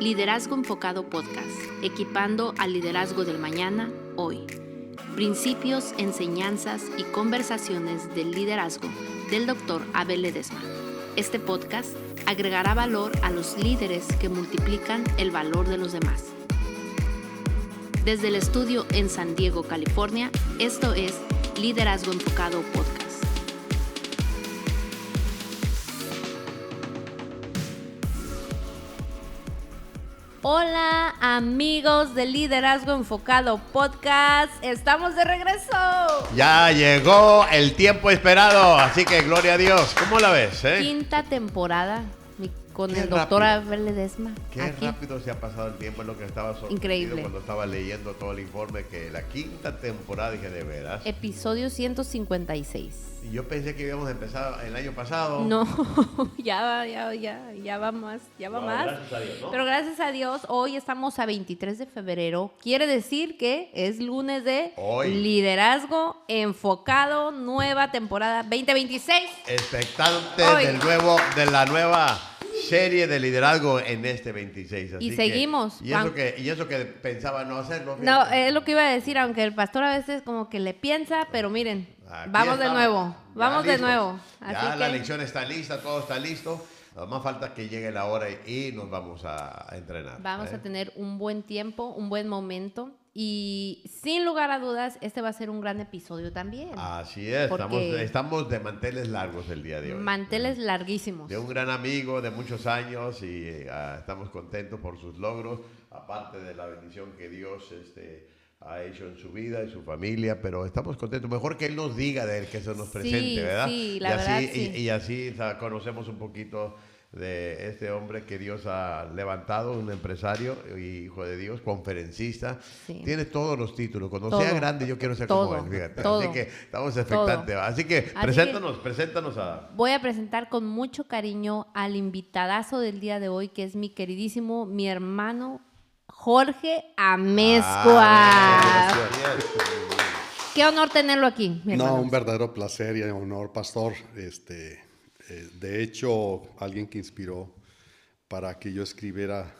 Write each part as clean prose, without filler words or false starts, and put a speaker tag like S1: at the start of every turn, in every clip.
S1: Liderazgo Enfocado Podcast, equipando al liderazgo del mañana, hoy. Principios, enseñanzas y conversaciones del liderazgo del Dr. Abel Ledesma. Este podcast agregará valor a los líderes que multiplican el valor de los demás. Desde el estudio en San Diego, California, esto es Liderazgo Enfocado Podcast. Hola amigos de Liderazgo Enfocado Podcast, estamos de regreso.
S2: Ya llegó el tiempo esperado, así que gloria a Dios. ¿Cómo la ves?
S1: Quinta temporada con
S2: Qué
S1: el doctor
S2: rápido.
S1: Abel Ledesma.
S2: Qué
S1: aquí.
S2: rápido se ha pasado el tiempo, es lo que estaba sorprendido
S1: Increíble.
S2: cuando estaba leyendo todo el informe, que la quinta temporada, dije, ¿de veras?
S1: Episodio 156.
S2: Y yo pensé que íbamos a empezar el año pasado.
S1: No, ya va más,
S2: Wow,
S1: más.
S2: gracias a Dios, ¿no?
S1: Pero gracias a Dios, hoy estamos a 23 de febrero. Quiere decir que es lunes de
S2: Hoy.
S1: Liderazgo Enfocado, nueva temporada 2026.
S2: Expectante
S1: Hoy.
S2: de la nueva serie de liderazgo en este 26. Así
S1: Y
S2: que-
S1: seguimos.
S2: y eso que pensaba no hacerlo.
S1: No,
S2: fíjate.
S1: es lo que iba a decir, aunque el pastor a veces como que le piensa, pero miren,
S2: Aquí
S1: vamos de
S2: estamos,
S1: nuevo,
S2: ya
S1: vamos de
S2: listos.
S1: nuevo.
S2: Ya
S1: Así
S2: la
S1: que
S2: lección está lista, todo está listo. Nada más falta que llegue la hora y nos vamos a entrenar.
S1: vamos a tener un buen tiempo, un buen momento. Y sin lugar a dudas, este va a ser un gran episodio también.
S2: Así es,
S1: Porque-
S2: estamos de manteles largos el día de hoy.
S1: Manteles larguísimos.
S2: De un gran amigo de muchos años y estamos contentos por sus logros, aparte de la bendición que Dios ha hecho en su vida y su familia, pero estamos contentos. Mejor que Él nos diga de Él, que eso nos presente, ¿verdad?
S1: sí, la
S2: y así,
S1: verdad, sí.
S2: y así conocemos un poquito de este hombre que Dios ha levantado, un empresario, hijo de Dios, conferencista.
S1: Sí.
S2: Tiene todos los títulos. Cuando
S1: Todo.
S2: sea grande yo quiero ser
S1: Todo.
S2: como Él, fíjate.
S1: Todo.
S2: Así que estamos expectantes. Así que preséntanos a...
S1: Voy a presentar con mucho cariño al invitadazo del día de hoy, que es mi queridísimo, mi hermano Jorge Amezcua. Qué honor tenerlo aquí, mi hermano.
S3: No, un verdadero placer y honor, pastor. De hecho, alguien que inspiró para que yo escribiera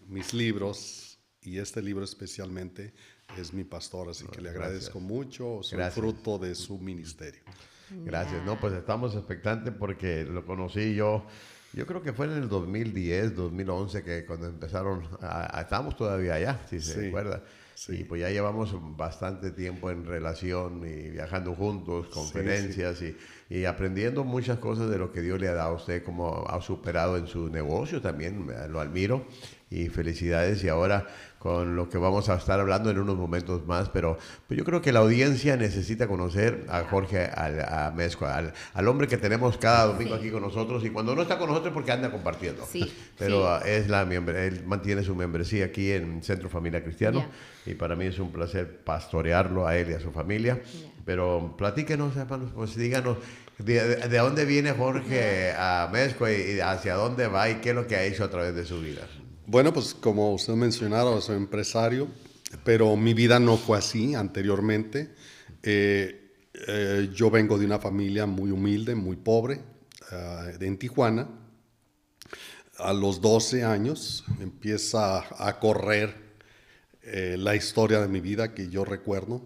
S3: mis libros, y este libro especialmente, es mi pastor, así que le agradezco mucho, soy
S2: Gracias.
S3: fruto de su ministerio.
S2: Gracias, no, pues estamos expectantes porque lo conocí yo creo que fue en el 2010, 2011, que cuando empezaron, estábamos todavía allá, si se
S3: Sí,
S2: acuerda.
S3: sí.
S2: Y pues ya llevamos bastante tiempo en relación y viajando juntos, conferencias y aprendiendo muchas cosas de lo que Dios le ha dado a usted, como ha superado en su negocio también, lo admiro y felicidades. Y ahora con lo que vamos a estar hablando en unos momentos más, pero pues yo creo que la audiencia necesita conocer a Jorge Amezcua, al hombre que tenemos cada domingo
S1: Sí.
S2: aquí con nosotros, y cuando no está con nosotros es porque anda compartiendo.
S1: Sí,
S2: Pero
S1: sí.
S2: él mantiene su membresía aquí en Centro Familia Cristiano, y para mí es un placer pastorearlo a él y a su familia. Pero platíquenos, hermanos, pues díganos de dónde viene Jorge Amezcua y hacia dónde va y qué es lo que ha hecho a través de su vida.
S3: Bueno, pues como usted mencionaba, soy empresario, pero mi vida no fue así anteriormente. Yo vengo de una familia muy humilde, muy pobre, en Tijuana. A los 12 años empieza a correr la historia de mi vida que yo recuerdo,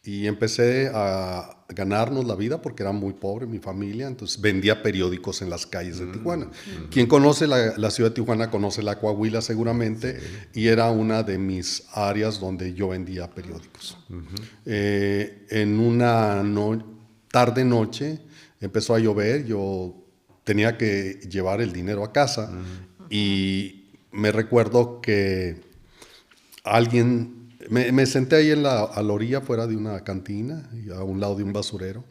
S3: y empecé a ganarnos la vida porque era muy pobre mi familia, entonces vendía periódicos en las calles de Tijuana. Quien conoce la ciudad de Tijuana conoce la Coahuila seguramente, y era una de mis áreas donde yo vendía periódicos. En una tarde-noche empezó a llover, yo tenía que llevar el dinero a casa, y me recuerdo que alguien... Me senté ahí a la orilla, fuera de una cantina, y a un lado de un basurero,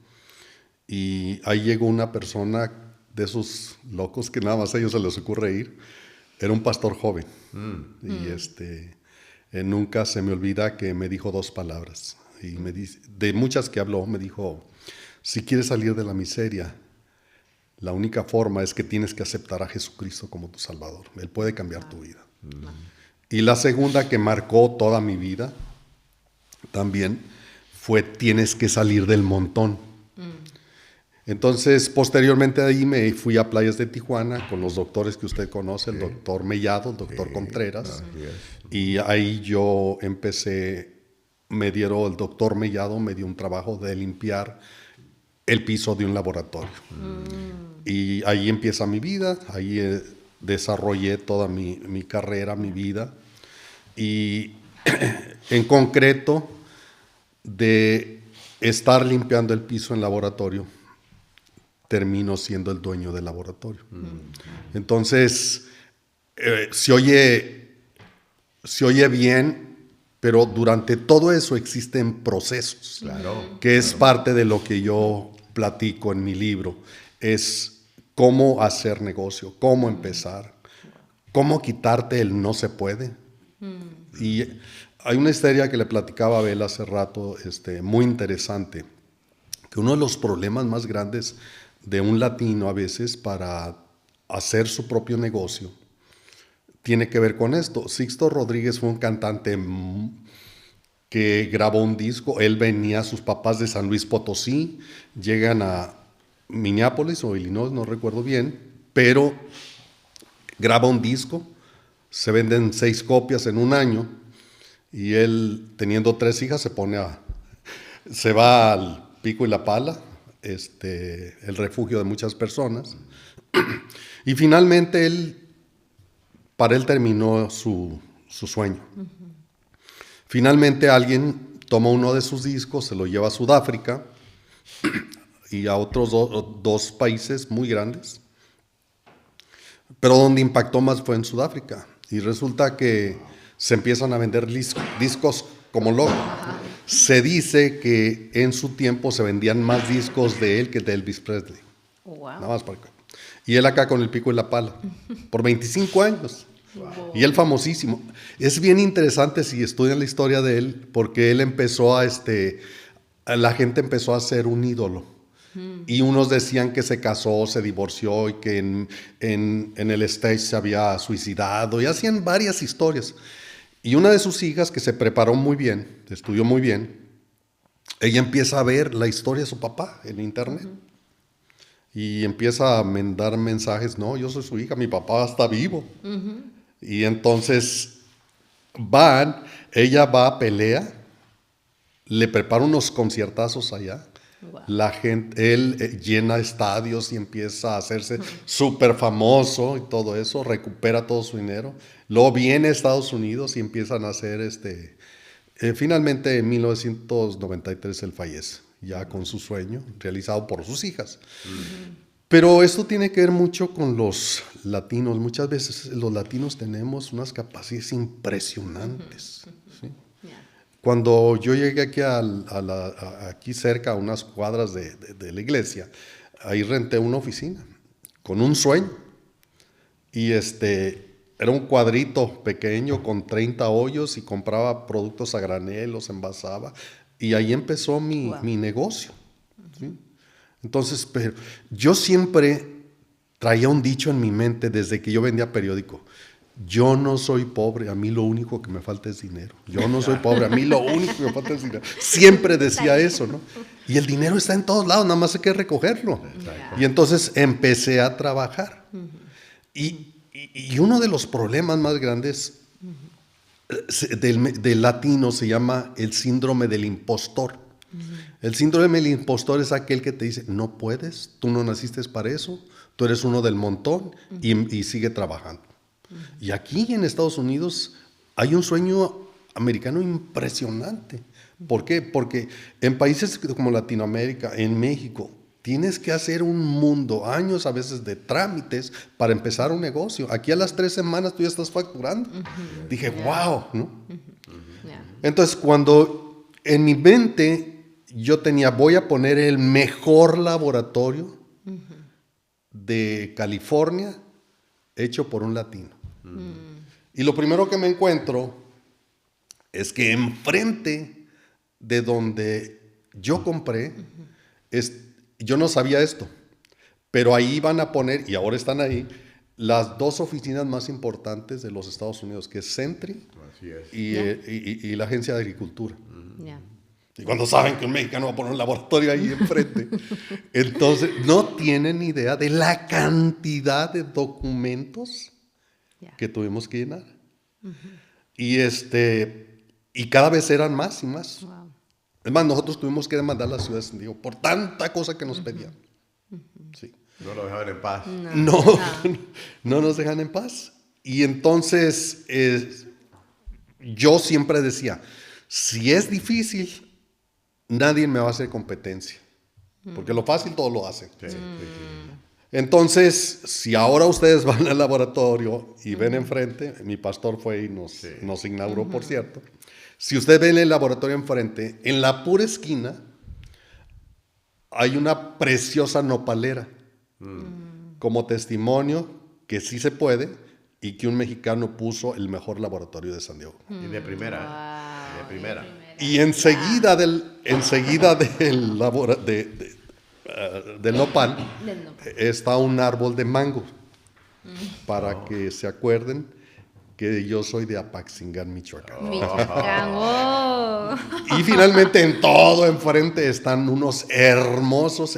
S3: y ahí llegó una persona de esos locos que nada más a ellos se les ocurre ir. Era un pastor joven, y nunca se me olvida que me dijo dos palabras, y de muchas que habló, me dijo: si quieres salir de la miseria, la única forma es que tienes que aceptar a Jesucristo como tu Salvador. Él puede cambiar tu vida. Y la segunda, que marcó toda mi vida también, fue: tienes que salir del montón. Entonces, posteriormente de ahí me fui a Playas de Tijuana con los doctores que usted conoce, el doctor Mellado, el doctor Contreras. Y ahí yo empecé, el doctor Mellado me dio un trabajo de limpiar el piso de un laboratorio. Y ahí empieza mi vida, ahí desarrollé toda mi carrera, mi vida. Y en concreto, de estar limpiando el piso en laboratorio, termino siendo el dueño del laboratorio. Entonces, se oye bien, pero durante todo eso existen procesos, que es parte de lo que yo platico en mi libro. Es cómo hacer negocio, cómo empezar, cómo quitarte el no se puede. Y hay una historia que le platicaba a Abel hace rato, muy interesante, que uno de los problemas más grandes de un latino a veces para hacer su propio negocio tiene que ver con esto. Sixto Rodríguez fue un cantante que grabó un disco. Él venía, sus papás de San Luis Potosí, llegan a Minneapolis o Illinois, no recuerdo bien, pero graba un disco, se venden 6 copias en un año y él, teniendo 3 hijas, se va al Pico y la Pala, el refugio de muchas personas, y finalmente para él terminó su sueño. Finalmente alguien toma uno de sus discos, se lo lleva a Sudáfrica y a otros 2 países muy grandes, pero donde impactó más fue en Sudáfrica, y resulta que se empiezan a vender discos como loco. Se dice que en su tiempo se vendían más discos de él que de Elvis Presley. Wow. Nada más para acá. Y él acá con el Pico y la Pala, por 25 años. Wow. Y él famosísimo. Es bien interesante si estudian la historia de él, porque él empezó la gente empezó a ser un ídolo. Y unos decían que se casó, se divorció y que en el stage se había suicidado, y hacían varias historias. Y una de sus hijas, que se preparó muy bien, estudió muy bien, ella empieza a ver la historia de su papá en internet. Y empieza a mandar mensajes: no, yo soy su hija, mi papá está vivo. Y entonces ella va, pelea, le prepara unos conciertazos allá. Wow. La gente, él llena estadios y empieza a hacerse súper famoso y todo eso, recupera todo su dinero. Luego viene a Estados Unidos y empiezan a hacer finalmente en 1993 él fallece, ya con su sueño realizado por sus hijas. Pero esto tiene que ver mucho con los latinos. Muchas veces los latinos tenemos unas capacidades impresionantes. ¿Sí? Cuando yo llegué aquí aquí cerca, a unas cuadras de la iglesia, ahí renté una oficina con un sueño. Y era un cuadrito pequeño con 30 hoyos y compraba productos a granel, los envasaba. Y ahí empezó mi negocio. ¿Sí? Entonces, pero yo siempre traía un dicho en mi mente desde que yo vendía periódico: yo no soy pobre, a mí lo único que me falta es dinero. Yo no soy pobre, a mí lo único que me falta es dinero. Siempre decía eso, ¿no? Y el dinero está en todos lados, nada más hay que recogerlo. Y entonces empecé a trabajar. Y uno de los problemas más grandes del latino se llama el síndrome del impostor. El síndrome del impostor es aquel que te dice: no puedes, tú no naciste para eso, tú eres uno del montón, y sigue trabajando. Y aquí en Estados Unidos hay un sueño americano impresionante. ¿Por qué? Porque en países como Latinoamérica, en México, tienes que hacer un mundo, años a veces de trámites para empezar un negocio. Aquí a las 3 semanas tú ya estás facturando. Dije, wow, ¿no? Entonces, cuando en mi mente yo voy a poner el mejor laboratorio de California hecho por un latino. Y lo primero que me encuentro es que enfrente de donde yo compré, yo no sabía esto, pero ahí van a poner, y ahora están ahí, las 2 oficinas más importantes de los Estados Unidos, que es Sentry y la Agencia de Agricultura. Y cuando saben que un mexicano va a poner un laboratorio ahí enfrente, entonces no tienen idea de la cantidad de documentos que tuvimos que llenar. Y y cada vez eran más y más.
S1: Wow.
S3: Es más, nosotros tuvimos que demandar a la ciudad de San Diego por tanta cosa que nos pedían. Sí.
S2: No lo dejaban en paz.
S3: No nos dejan en paz. Y entonces yo siempre decía, si es difícil, nadie me va a hacer competencia. Porque lo fácil todos lo hacen.
S2: Sí.
S3: Entonces, si ahora ustedes van al laboratorio y ven enfrente, mi pastor fue y nos inauguró, por cierto. Si ustedes ven el laboratorio enfrente, en la pura esquina hay una preciosa nopalera como testimonio que sí se puede y que un mexicano puso el mejor laboratorio de San Diego.
S2: Y de primera.
S1: Wow.
S2: De primera.
S3: Y enseguida del nopal está un árbol de mango, para que se acuerden que yo soy de Apaxingán, Michoacán.
S1: Michoacán. Oh.
S3: Y finalmente en todo enfrente están unos hermosos,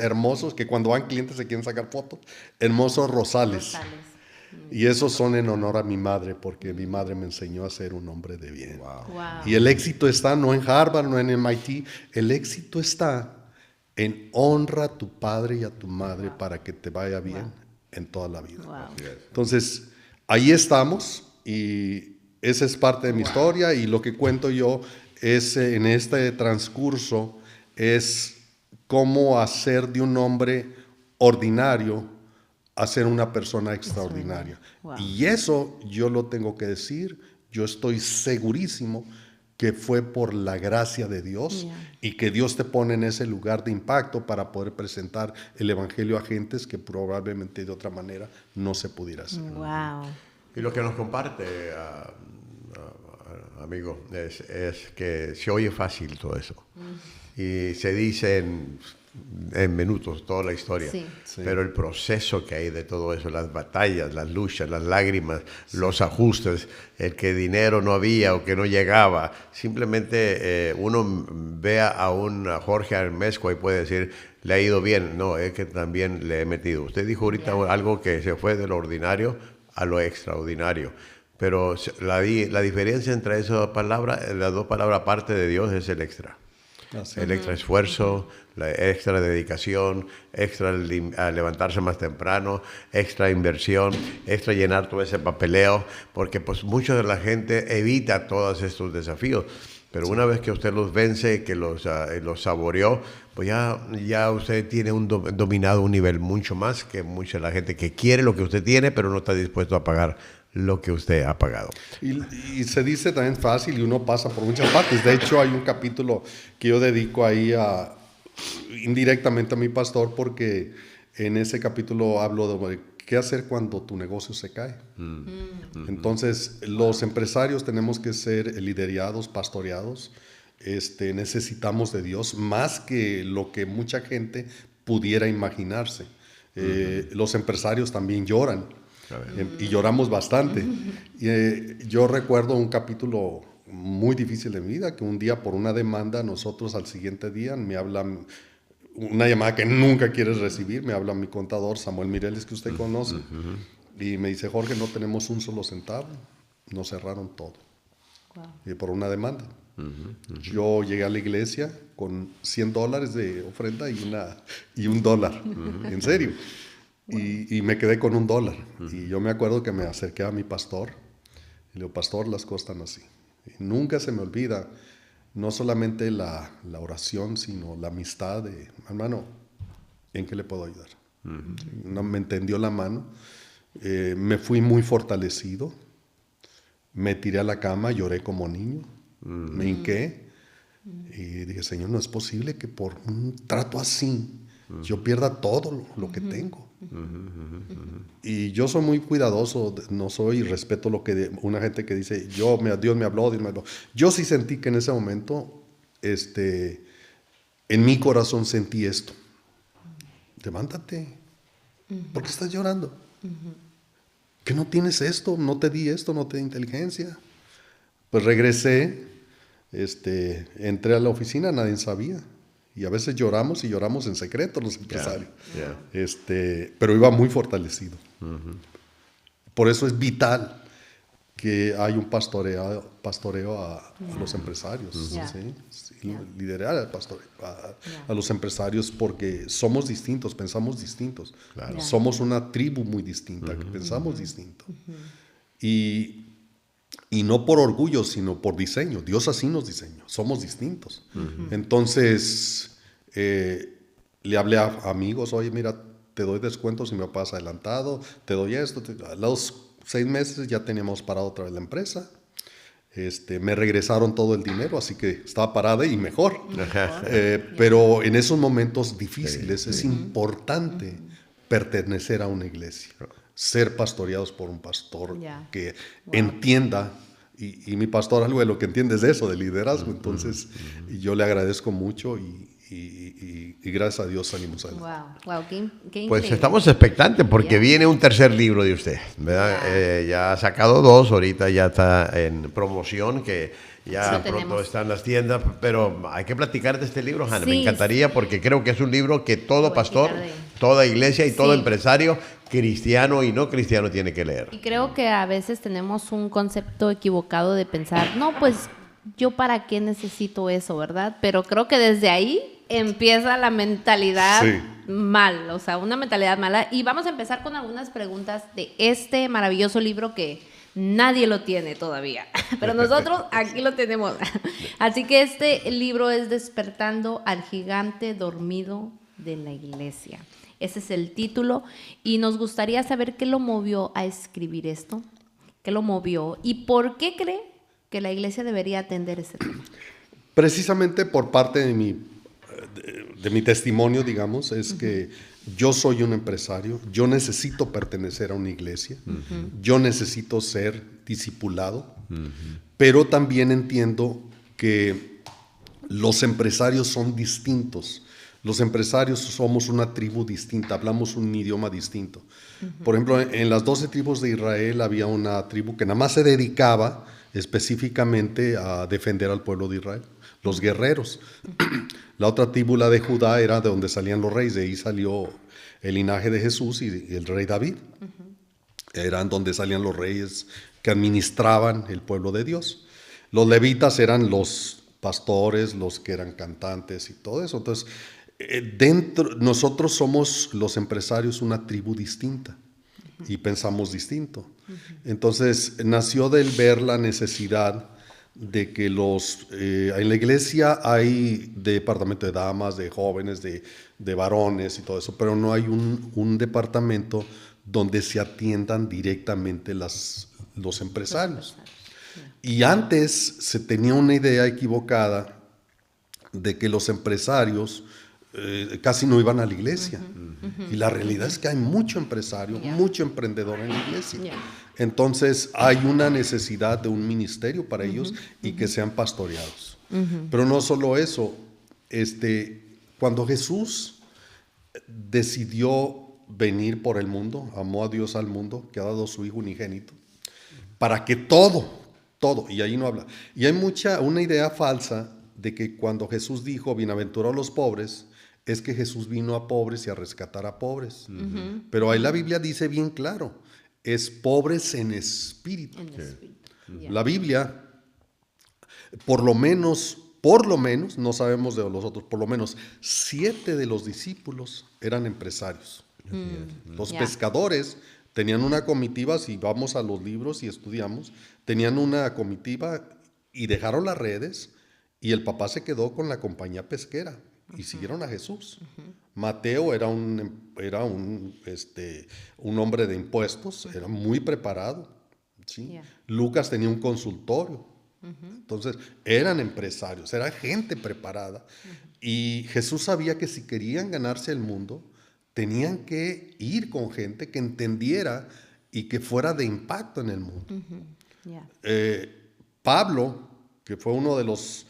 S3: que cuando van clientes se quieren sacar fotos, hermosos rosales. Y esos son en honor a mi madre, porque mi madre me enseñó a ser un hombre de bien.
S1: Wow.
S3: Y el éxito está no en Harvard, no en MIT, el éxito está en honra a tu padre y a tu madre para que te vaya bien en toda la vida.
S1: Wow.
S3: Entonces, ahí estamos y esa es parte de mi historia, y lo que cuento yo es en este transcurso es cómo hacer de un hombre ordinario a ser una persona extraordinaria.
S1: Wow.
S3: Y eso yo lo tengo que decir, yo estoy segurísimo que fue por la gracia de Dios y que Dios te pone en ese lugar de impacto para poder presentar el evangelio a gentes que probablemente de otra manera no se pudiera hacer.
S1: Wow.
S2: Y lo que nos comparte, amigo, es que se oye fácil todo eso. Y se dice en minutos toda la historia.
S1: Sí.
S2: Pero el proceso que hay de todo eso, las batallas, las luchas, las lágrimas, los ajustes, el que dinero no había o que no llegaba, simplemente uno vea a un Jorge Armesco y puede decir, le ha ido bien. No, es que también le he metido. Usted dijo ahorita algo que se fue de lo ordinario a lo extraordinario. Pero la diferencia entre esas palabras, las dos palabras aparte de Dios, es el extra. El extra esfuerzo, la extra dedicación, extra a levantarse más temprano, extra inversión, extra llenar todo ese papeleo, porque pues mucha de la gente evita todos estos desafíos. Pero una vez que usted los vence, que los saboreó, pues ya usted tiene dominado un nivel mucho más que mucha de la gente que quiere lo que usted tiene, pero no está dispuesto a pagar lo que usted ha pagado.
S3: Y se dice también fácil y uno pasa por muchas partes. De hecho, hay un capítulo que yo dedico ahí indirectamente a mi pastor, porque en ese capítulo hablo de qué hacer cuando tu negocio se cae. Entonces, los empresarios tenemos que ser liderados, pastoreados. Necesitamos de Dios más que lo que mucha gente pudiera imaginarse. Los empresarios también lloran. Y lloramos bastante. Yo recuerdo un capítulo muy difícil de mi vida, que un día por una demanda, nosotros al siguiente día me hablan, una llamada que nunca quieres recibir, me habla mi contador Samuel Mireles, que usted conoce, y me dice, Jorge, no tenemos un solo centavo, nos cerraron todo. Wow. Y por una demanda. Yo llegué a la iglesia con $100 de ofrenda y $1, en serio. Y me quedé con $1. Y yo me acuerdo que me acerqué a mi pastor y le digo, pastor, las cosas están así. Y nunca se me olvida, no solamente la oración, sino la amistad de, hermano, ¿en qué le puedo ayudar? No, me entendió la mano, me fui muy fortalecido, me tiré a la cama, lloré como niño, me hinqué y dije, Señor, no es posible que por un trato así yo pierda todo lo que tengo. Y yo soy muy cuidadoso, no soy, respeto lo que una gente que dice, Dios me habló. Yo sí sentí que en ese momento, en mi corazón sentí esto. Levántate. ¿Por qué estás llorando? ¿Que no tienes esto? No te di esto, no te di inteligencia. Pues regresé, Entré a la oficina, nadie sabía. Y a veces lloramos y lloramos en secreto los empresarios. Pero iba muy fortalecido. Por eso es vital que hay un pastoreo a los empresarios. ¿sí? Liderar a los empresarios, porque somos distintos, pensamos distintos. Claro. Somos una tribu muy distinta, que pensamos distinto. Y no por orgullo, sino por diseño. Dios así nos diseñó, somos distintos. Entonces, le hablé a amigos, oye, mira, te doy descuento si me pagas adelantado, te doy esto. A los 6 meses ya teníamos parado otra vez la empresa. Me regresaron todo el dinero, así que estaba parada y mejor. Pero en esos momentos difíciles es importante pertenecer a una iglesia, ser pastoreados por un pastor que entienda. Y mi pastor algo de lo que entiende es eso, de liderazgo. Entonces, yo le agradezco mucho y gracias a Dios salimos adelante.
S1: Wow, qué
S2: pues estamos expectantes porque viene un tercer libro de usted, ¿verdad? Ya ha sacado 2, ahorita ya está en promoción, que ya pronto está en las tiendas, pero hay que platicar de este libro, Hannah. Me encantaría porque creo que es un libro que todo pastor, toda iglesia y todo empresario, cristiano y no cristiano, tiene que leer.
S1: Y creo que a veces tenemos un concepto equivocado de pensar, no, pues yo para qué necesito eso, ¿verdad? Pero creo que desde ahí empieza la mentalidad mal, o sea, una mentalidad mala. Y vamos a empezar con algunas preguntas de este maravilloso libro que nadie lo tiene todavía, pero nosotros aquí lo tenemos. Así que este libro es Despertando al Gigante Dormido de la Iglesia. Ese es el título y nos gustaría saber qué lo movió a escribir esto, qué lo movió y por qué cree que la iglesia debería atender ese tema.
S3: Precisamente por parte de mi testimonio, digamos, es que yo soy un empresario, yo necesito pertenecer a una iglesia, yo necesito ser discipulado, pero también entiendo que los empresarios son distintos. Los empresarios somos una tribu distinta, hablamos un idioma distinto. Por ejemplo, en las 12 tribus de Israel había una tribu que nada más se dedicaba específicamente a defender al pueblo de Israel, los guerreros. La otra tribu, la de Judá, era de donde salían los reyes, de ahí salió el linaje de Jesús y el rey David. Eran donde salían los reyes que administraban el pueblo de Dios. Los levitas eran los pastores, los que eran cantantes y todo eso. Entonces, nosotros somos los empresarios una tribu distinta y pensamos distinto. Entonces nació del ver la necesidad de que en la iglesia hay departamento de damas, de jóvenes, de varones y todo eso, pero no hay un departamento donde se atiendan directamente los empresarios. Y antes se tenía una idea equivocada de que los empresarios casi no iban a la iglesia. Y la realidad es que hay mucho empresario, mucho emprendedor en la iglesia. Entonces hay una necesidad de un ministerio para ellos y que sean pastoreados. Pero no solo eso, cuando Jesús decidió venir por el mundo, amó a Dios al mundo, que ha dado a su Hijo unigénito, para que todo, y ahí no habla. Y hay una idea falsa de que cuando Jesús dijo, bienaventurados los pobres, es que Jesús vino a pobres y a rescatar a pobres. Pero ahí la Biblia dice bien claro, es pobres en espíritu. La Biblia, por lo menos, no sabemos de los otros, por lo menos 7 de los discípulos eran empresarios. Los pescadores tenían una comitiva, si vamos a los libros y estudiamos, tenían una comitiva y dejaron las redes y el papá se quedó con la compañía pesquera y siguieron a Jesús. Mateo era un hombre de impuestos, era muy preparado. ¿Sí? Lucas tenía un consultorio. Entonces, eran empresarios, era gente preparada. Y Jesús sabía que si querían ganarse el mundo, tenían que ir con gente que entendiera y que fuera de impacto en el mundo. Pablo, que fue uno de los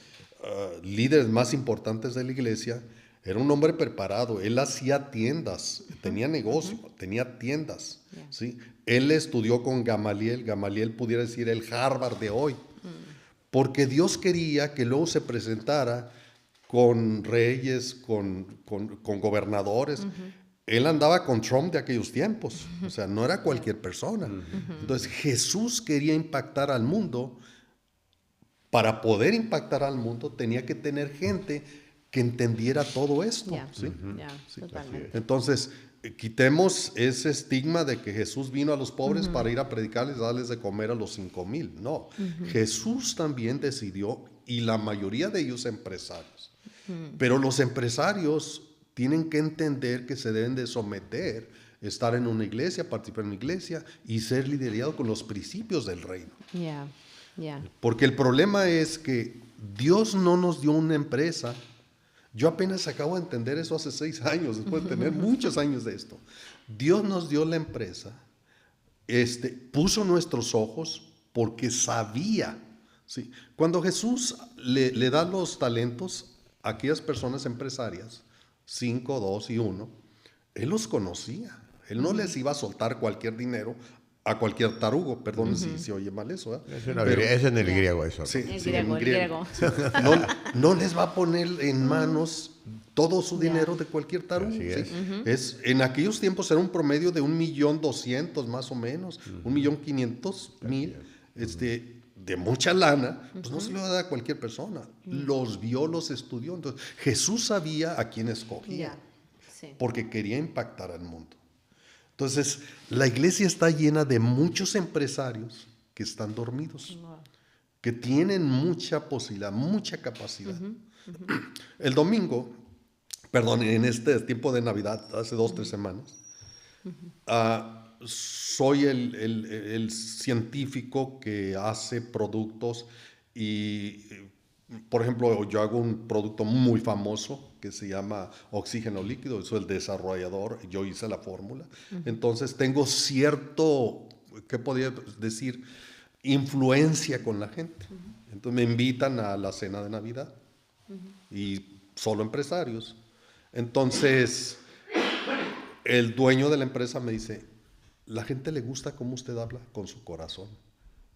S3: líderes más importantes de la iglesia, era un hombre preparado. Él hacía tiendas, tenía negocio, tenía tiendas. ¿Sí? Él estudió con Gamaliel. Gamaliel pudiera decir el Harvard de hoy. porque Dios quería que luego se presentara con reyes, con gobernadores. Él andaba con Trump de aquellos tiempos, o sea, no era cualquier persona. Entonces Jesús quería impactar al mundo. Para poder impactar al mundo tenía que tener gente que entendiera todo esto. ¿Sí?
S1: Totalmente.
S3: Entonces, quitemos ese estigma de que Jesús vino a los pobres para ir a predicarles, darles de comer a los 5,000. No, Jesús también decidió, y la mayoría de ellos empresarios. Pero los empresarios tienen que entender que se deben de someter, estar en una iglesia, participar en una iglesia y ser liderados con los principios del reino. Porque el problema es que Dios no nos dio una empresa. Yo apenas acabo de entender eso hace 6 años, después de tener muchos años de esto. Dios nos dio la empresa, puso nuestros ojos porque sabía. ¿Sí? Cuando Jesús le da los talentos a aquellas personas empresarias, 5, 2 y 1, Él los conocía. Él no les iba a soltar cualquier dinero a cualquier tarugo, perdón si se oye mal eso.
S2: Es en el griego eso.
S3: Sí,
S1: El
S3: sí,
S1: griego.
S3: No les va a poner en manos todo su dinero de cualquier tarugo. ¿Sí? En aquellos tiempos era un promedio de 1,200,000 más o menos, 1,500,000, de mucha lana, pues no se lo va a dar a cualquier persona. Los vio, los estudió. Entonces, Jesús sabía a quién escogía, porque quería impactar al mundo. Entonces, la iglesia está llena de muchos empresarios que están dormidos, que tienen mucha posibilidad, mucha capacidad. El domingo, en este tiempo de Navidad, hace 2, 3 semanas, soy el científico que hace productos y, por ejemplo, yo hago un producto muy famoso que se llama oxígeno líquido, soy el desarrollador, yo hice la fórmula. Entonces tengo cierto, ¿qué podría decir? Influencia con la gente. Entonces me invitan a la cena de Navidad y solo empresarios. Entonces el dueño de la empresa me dice, la gente le gusta cómo usted habla con su corazón.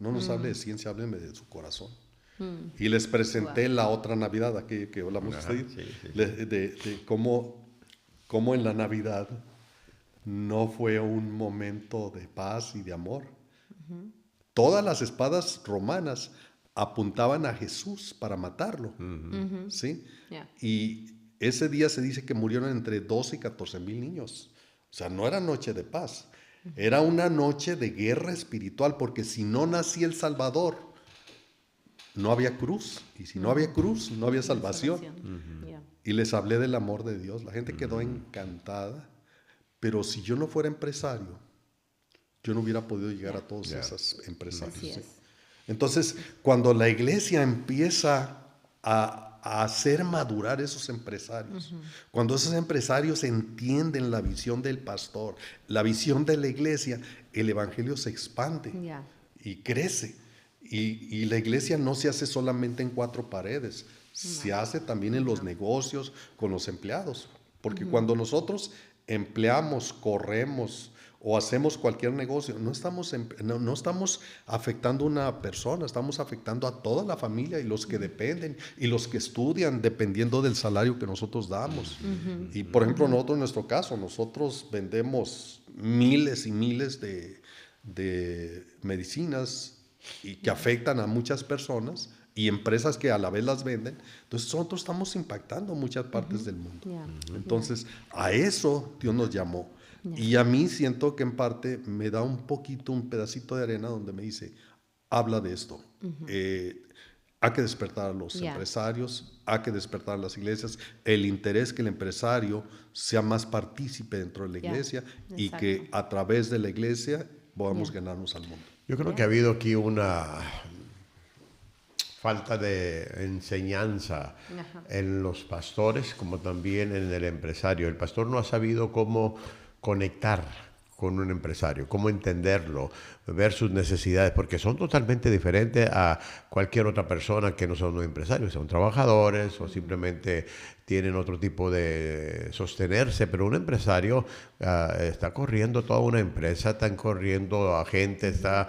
S3: No nos hable de ciencia, hábleme de su corazón. Y les presenté la otra Navidad, aquí que hablamos de cómo en la Navidad no fue un momento de paz y de amor. Todas las espadas romanas apuntaban a Jesús para matarlo. ¿Sí? Y ese día se dice que murieron entre 12 y 14,000 niños. O sea, no era noche de paz. Era una noche de guerra espiritual, porque si no nacía el Salvador, no había cruz, y si no había cruz, no había salvación. Y les hablé del amor de Dios. La gente quedó encantada, pero si yo no fuera empresario, yo no hubiera podido llegar a todos esos empresarios. Entonces, cuando la iglesia empieza a hacer madurar esos empresarios, cuando esos empresarios entienden la visión del pastor, la visión de la iglesia, el evangelio se expande y crece. Y la iglesia no se hace solamente en 4 paredes, se hace también en los negocios, con los empleados. Porque cuando nosotros empleamos, corremos o hacemos cualquier negocio, no estamos afectando a una persona, estamos afectando a toda la familia y los que dependen y los que estudian, dependiendo del salario que nosotros damos. Y por ejemplo, nosotros en nuestro caso, nosotros vendemos miles y miles de medicinas y que afectan a muchas personas y empresas que a la vez las venden. Entonces nosotros estamos impactando muchas partes del mundo. Entonces a eso Dios nos llamó. Y a mí siento que en parte me da un pedacito de arena donde me dice, habla de esto. Hay que despertar a los empresarios, hay que despertar a las iglesias, el interés que el empresario sea más partícipe dentro de la iglesia y que a través de la iglesia podamos ganarnos al mundo.
S2: Yo creo que ha habido aquí una falta de enseñanza en los pastores como también en el empresario. El pastor no ha sabido cómo conectar con un empresario, cómo entenderlo, ver sus necesidades, porque son totalmente diferentes a cualquier otra persona que no son empresarios, son trabajadores o simplemente tienen otro tipo de sostenerse, pero un empresario está corriendo toda una empresa, están corriendo a gente, está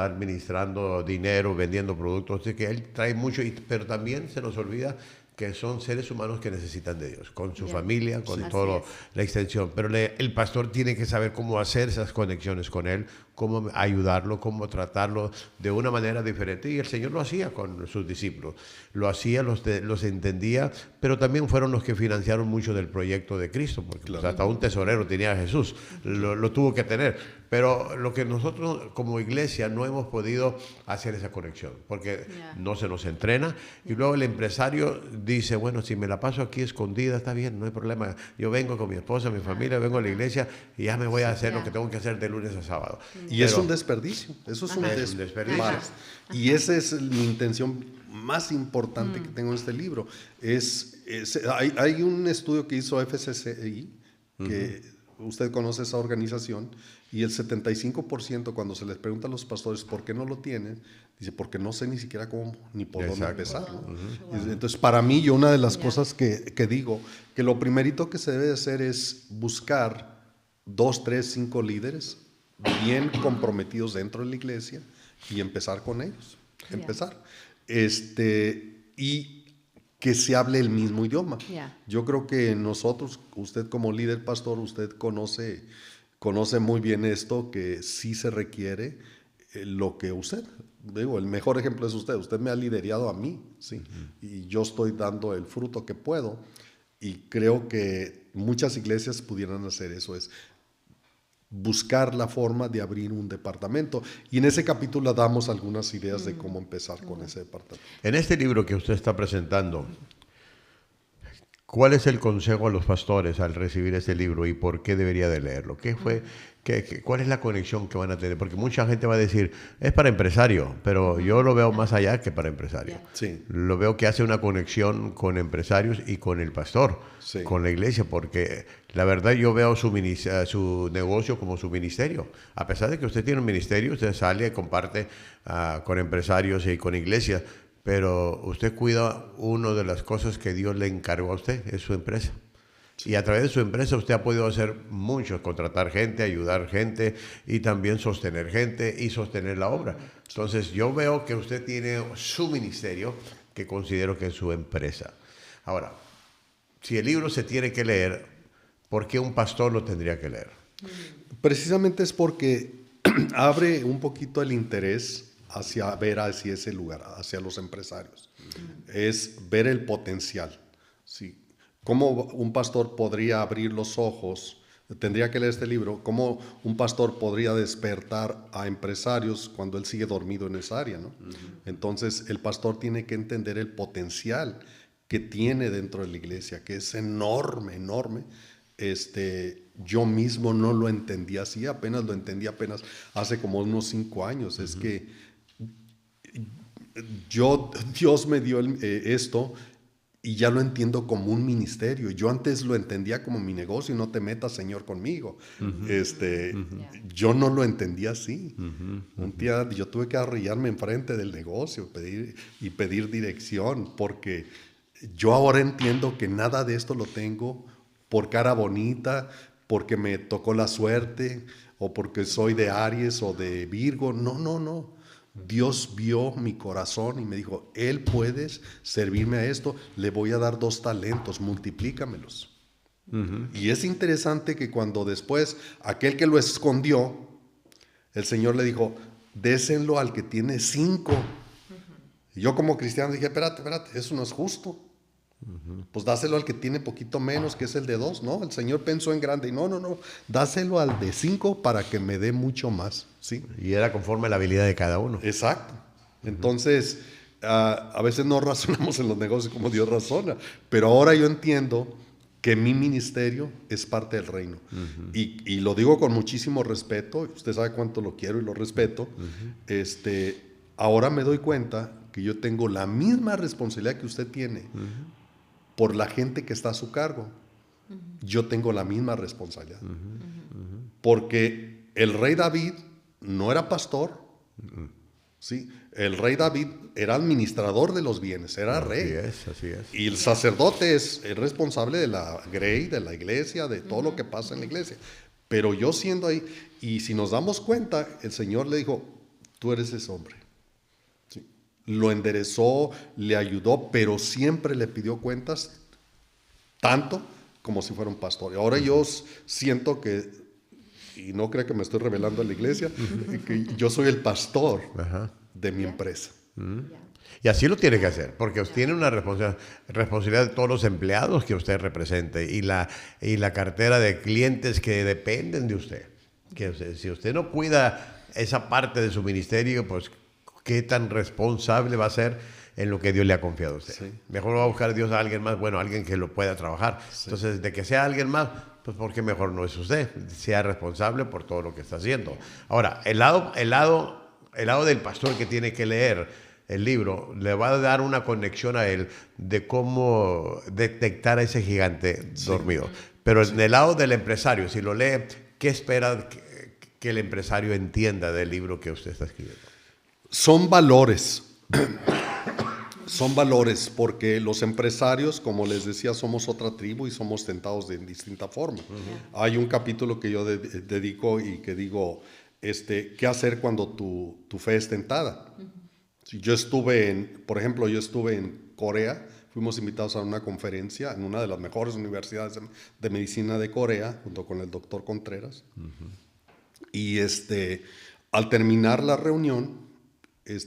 S2: administrando dinero, vendiendo productos, así que él trae mucho, pero también se nos olvida que son seres humanos que necesitan de Dios, con su familia, con toda la extensión. Pero el pastor tiene que saber cómo hacer esas conexiones con él, cómo ayudarlo, cómo tratarlo de una manera diferente. Y el Señor lo hacía con sus discípulos. Lo hacía, los entendía, pero también fueron los que financiaron mucho del proyecto de Cristo, porque pues, hasta un tesorero tenía a Jesús, lo tuvo que tener. Pero lo que nosotros como iglesia no hemos podido hacer esa conexión, porque no se nos entrena. Y luego el empresario dice, bueno, si me la paso aquí escondida, está bien, no hay problema. Yo vengo con mi esposa, mi familia, vengo a la iglesia y ya me voy a hacer lo que tengo que hacer de lunes a sábado.
S3: Y es un desperdicio, eso es un desperdicio. Y esa es mi intención más importante que tengo en este libro. Hay un estudio que hizo FCCI, que usted conoce esa organización, y el 75% cuando se les pregunta a los pastores por qué no lo tienen, dice, porque no sé ni siquiera cómo ni por dónde empezar, ¿no? Entonces, para mí, yo una de las cosas que digo, que lo primerito que se debe hacer es buscar 2, 3, 5 líderes bien comprometidos dentro de la iglesia y empezar con ellos, y que se hable el mismo idioma. Yo creo que nosotros, usted como líder pastor, usted conoce muy bien esto, que sí se requiere lo que usted, digo, el mejor ejemplo es usted me ha liderado a mí, ¿sí? Y yo estoy dando el fruto que puedo, y creo que muchas iglesias pudieran hacer eso, es buscar la forma de abrir un departamento, y en ese capítulo damos algunas ideas de cómo empezar con ese departamento.
S2: En este libro que usted está presentando, ¿cuál es el consejo a los pastores al recibir este libro y por qué debería de leerlo? ¿Cuál es la conexión que van a tener? Porque mucha gente va a decir, es para empresario, pero yo lo veo más allá que para empresario.
S3: Sí.
S2: Lo veo que hace una conexión con empresarios y con el pastor, con la iglesia, porque la verdad yo veo su negocio como su ministerio. A pesar de que usted tiene un ministerio, usted sale y comparte con empresarios y con iglesias, pero usted cuida una de las cosas que Dios le encargó a usted, es su empresa. Y a través de su empresa usted ha podido hacer mucho, contratar gente, ayudar gente y también sostener gente y sostener la obra. Entonces yo veo que usted tiene su ministerio, que considero que es su empresa. Ahora, si el libro se tiene que leer, ¿por qué un pastor lo tendría que leer?
S3: Precisamente es porque abre un poquito el interés hacia ver hacia ese lugar, hacia los empresarios. Es ver el potencial, ¿sí? ¿Cómo un pastor podría abrir los ojos? Tendría que leer este libro. ¿Cómo un pastor podría despertar a empresarios cuando él sigue dormido en esa área, ¿no? Entonces, el pastor tiene que entender el potencial que tiene dentro de la iglesia, que es enorme, enorme. Yo mismo no lo entendí así, apenas lo entendí hace como unos 5 años. Es que Dios me dio esto, y ya lo entiendo como un ministerio. Yo antes lo entendía como mi negocio, y no te metas, Señor, conmigo. Yo no lo entendía así. Un día yo tuve que arrodillarme enfrente del negocio, pedir dirección, porque yo ahora entiendo que nada de esto lo tengo por cara bonita, porque me tocó la suerte, o porque soy de Aries o de Virgo. No. Dios vio mi corazón y me dijo, Él puedes servirme a esto, le voy a dar 2 talentos, multiplícamelos. Y es interesante que cuando después aquel que lo escondió, el Señor le dijo, désenlo al que tiene 5. Y yo como cristiano dije, espérate, eso no es justo. Pues dáselo al que tiene poquito menos, que es el de 2, ¿no? El Señor pensó en grande y no, dáselo al de 5 para que me dé mucho más, ¿sí?
S2: Y era conforme a la habilidad de cada uno.
S3: Exacto. Entonces, a veces no razonamos en los negocios como Dios razona, pero ahora yo entiendo que mi ministerio es parte del reino. Y lo digo con muchísimo respeto, usted sabe cuánto lo quiero y lo respeto. Ahora me doy cuenta que yo tengo la misma responsabilidad que usted tiene por la gente que está a su cargo. Yo tengo la misma responsabilidad. porque el rey David no era pastor, ¿sí? El rey David era administrador de los bienes, era rey.
S2: Así es.
S3: Y el sacerdote es responsable de la grey, de la iglesia, de todo lo que pasa en la iglesia. Pero yo siendo ahí, y si nos damos cuenta, el Señor le dijo, tú eres ese hombre. ¿Sí? Lo enderezó, le ayudó, pero siempre le pidió cuentas, tanto como si fuera un pastor. Y ahora yo siento que, y no creo que me estoy revelando a la iglesia, que yo soy el pastor de mi empresa.
S2: Y así lo tiene que hacer, porque usted tiene una responsabilidad de todos los empleados que usted represente y la cartera de clientes que dependen de usted. Si usted no cuida esa parte de su ministerio, pues qué tan responsable va a ser en lo que Dios le ha confiado a usted. Sí. Mejor va a buscar Dios a alguien más, bueno, alguien que lo pueda trabajar. Sí. Entonces, de que sea alguien más, pues porque mejor no es usted, sea responsable por todo lo que está haciendo. Ahora, el lado del pastor que tiene que leer el libro le va a dar una conexión a él de cómo detectar a ese gigante dormido. Pero en el lado del empresario, si lo lee, ¿qué espera que el empresario entienda del libro que usted está escribiendo?
S3: Son valores. Son valores, porque los empresarios, como les decía, somos otra tribu y somos tentados de distinta forma. Hay un capítulo que yo dedico y que digo, ¿qué hacer cuando tu fe es tentada? Yo por ejemplo, en Corea, fuimos invitados a una conferencia en una de las mejores universidades de medicina de Corea, junto con el doctor Contreras. Y al terminar la reunión,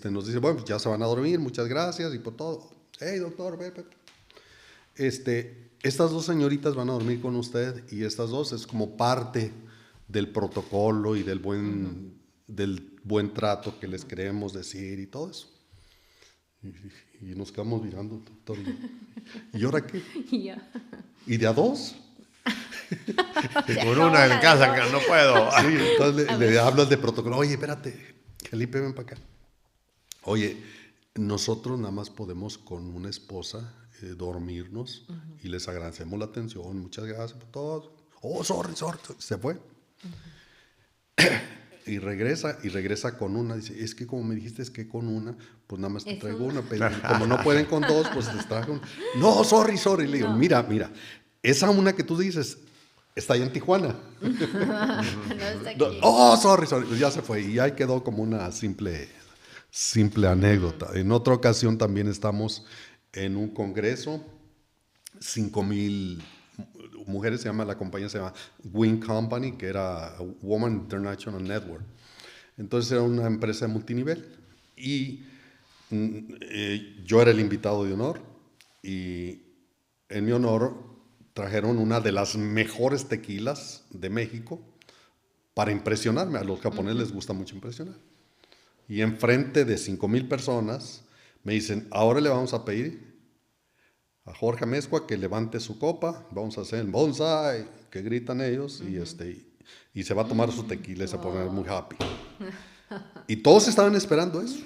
S3: nos dice, bueno, pues ya se van a dormir, muchas gracias y por todo. Hey, doctor, ve. Estas dos señoritas van a dormir con usted y estas dos es como parte del protocolo y del buen trato que les queremos decir y todo eso. Y nos quedamos mirando, doctor. ¿Y ahora qué? ¿Y de a dos?
S2: Con una en casa que no puedo.
S3: Sí, entonces le hablas de protocolo. Oye, espérate, Felipe, ven para acá. Oye, nosotros nada más podemos con una esposa dormirnos y les agradecemos la atención. Muchas gracias por todo. Oh, sorry. Se fue. Y regresa con una. Dice, es que como me dijiste, es que con una, pues nada más te traigo una. Pero como no pueden con dos, pues les trajo una. No, sorry. Le digo, mira, esa una que tú dices está allá en Tijuana.
S1: No está aquí.
S3: Oh, sorry. Pues ya se fue. Y ahí quedó como una simple anécdota. En otra ocasión también estamos en un congreso, 5,000 mujeres, la compañía se llama Wing Company, que era Woman International Network. Entonces era una empresa de multinivel y yo era el invitado de honor y en mi honor trajeron una de las mejores tequilas de México para impresionarme. A los japoneses les gusta mucho impresionar. Y enfrente de 5,000 personas me dicen, ahora le vamos a pedir a Jorge Amezcua que levante su copa, vamos a hacer el bonsai, que gritan ellos, y se va a tomar su tequila y se va a poner muy happy. Y todos estaban esperando eso.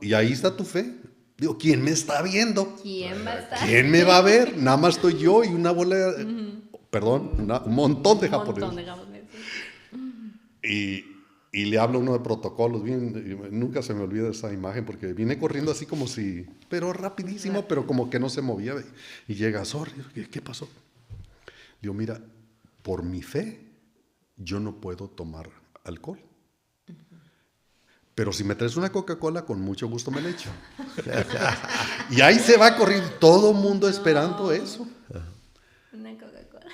S3: Y ahí está tu fe. Digo, ¿quién me está viendo?
S1: ¿Quién va a estar?
S3: ¿Quién me va a ver? Nada más estoy yo y una bola, un montón de japoneses. Y le habla uno de protocolos, nunca se me olvida esa imagen porque viene corriendo así como si, pero rapidísimo, pero como que no se movía. Y llega, sorry, ¿qué pasó? Digo, mira, por mi fe, yo no puedo tomar alcohol. Pero si me traes una Coca-Cola, con mucho gusto me la echo. Y ahí se va corriendo, todo el mundo esperando eso.
S1: Una Coca-Cola.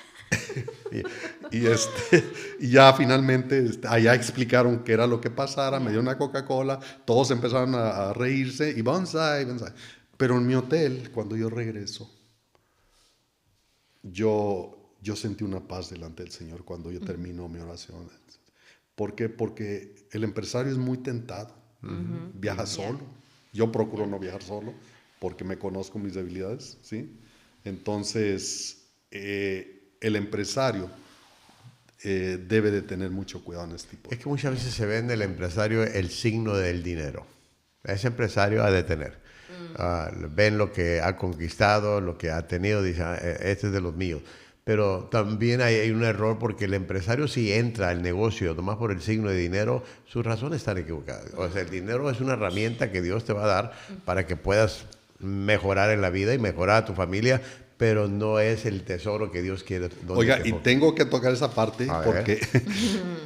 S3: Y ya finalmente allá explicaron qué era lo que pasara, me dio una Coca-Cola, todos empezaron a reírse y bonsai. Pero en mi hotel, cuando yo regreso, yo sentí una paz delante del Señor cuando yo termino mi oración. ¿Por qué? Porque el empresario es muy tentado, viaja solo. Yo procuro no viajar solo porque me conozco mis debilidades, ¿sí? Entonces, el empresario debe de tener mucho cuidado en este tipo.
S2: Es que muchas veces se ve en el empresario el signo del dinero. Ese empresario ha de tener. Ven lo que ha conquistado, lo que ha tenido, dice, este es de los míos. Pero también hay un error porque el empresario si entra al negocio nomás por el signo de dinero, sus razones están equivocadas. O sea, el dinero es una herramienta que Dios te va a dar para que puedas mejorar en la vida y mejorar a tu familia, pero no es el tesoro que Dios quiere.
S3: Oiga, y tengo que tocar esa parte porque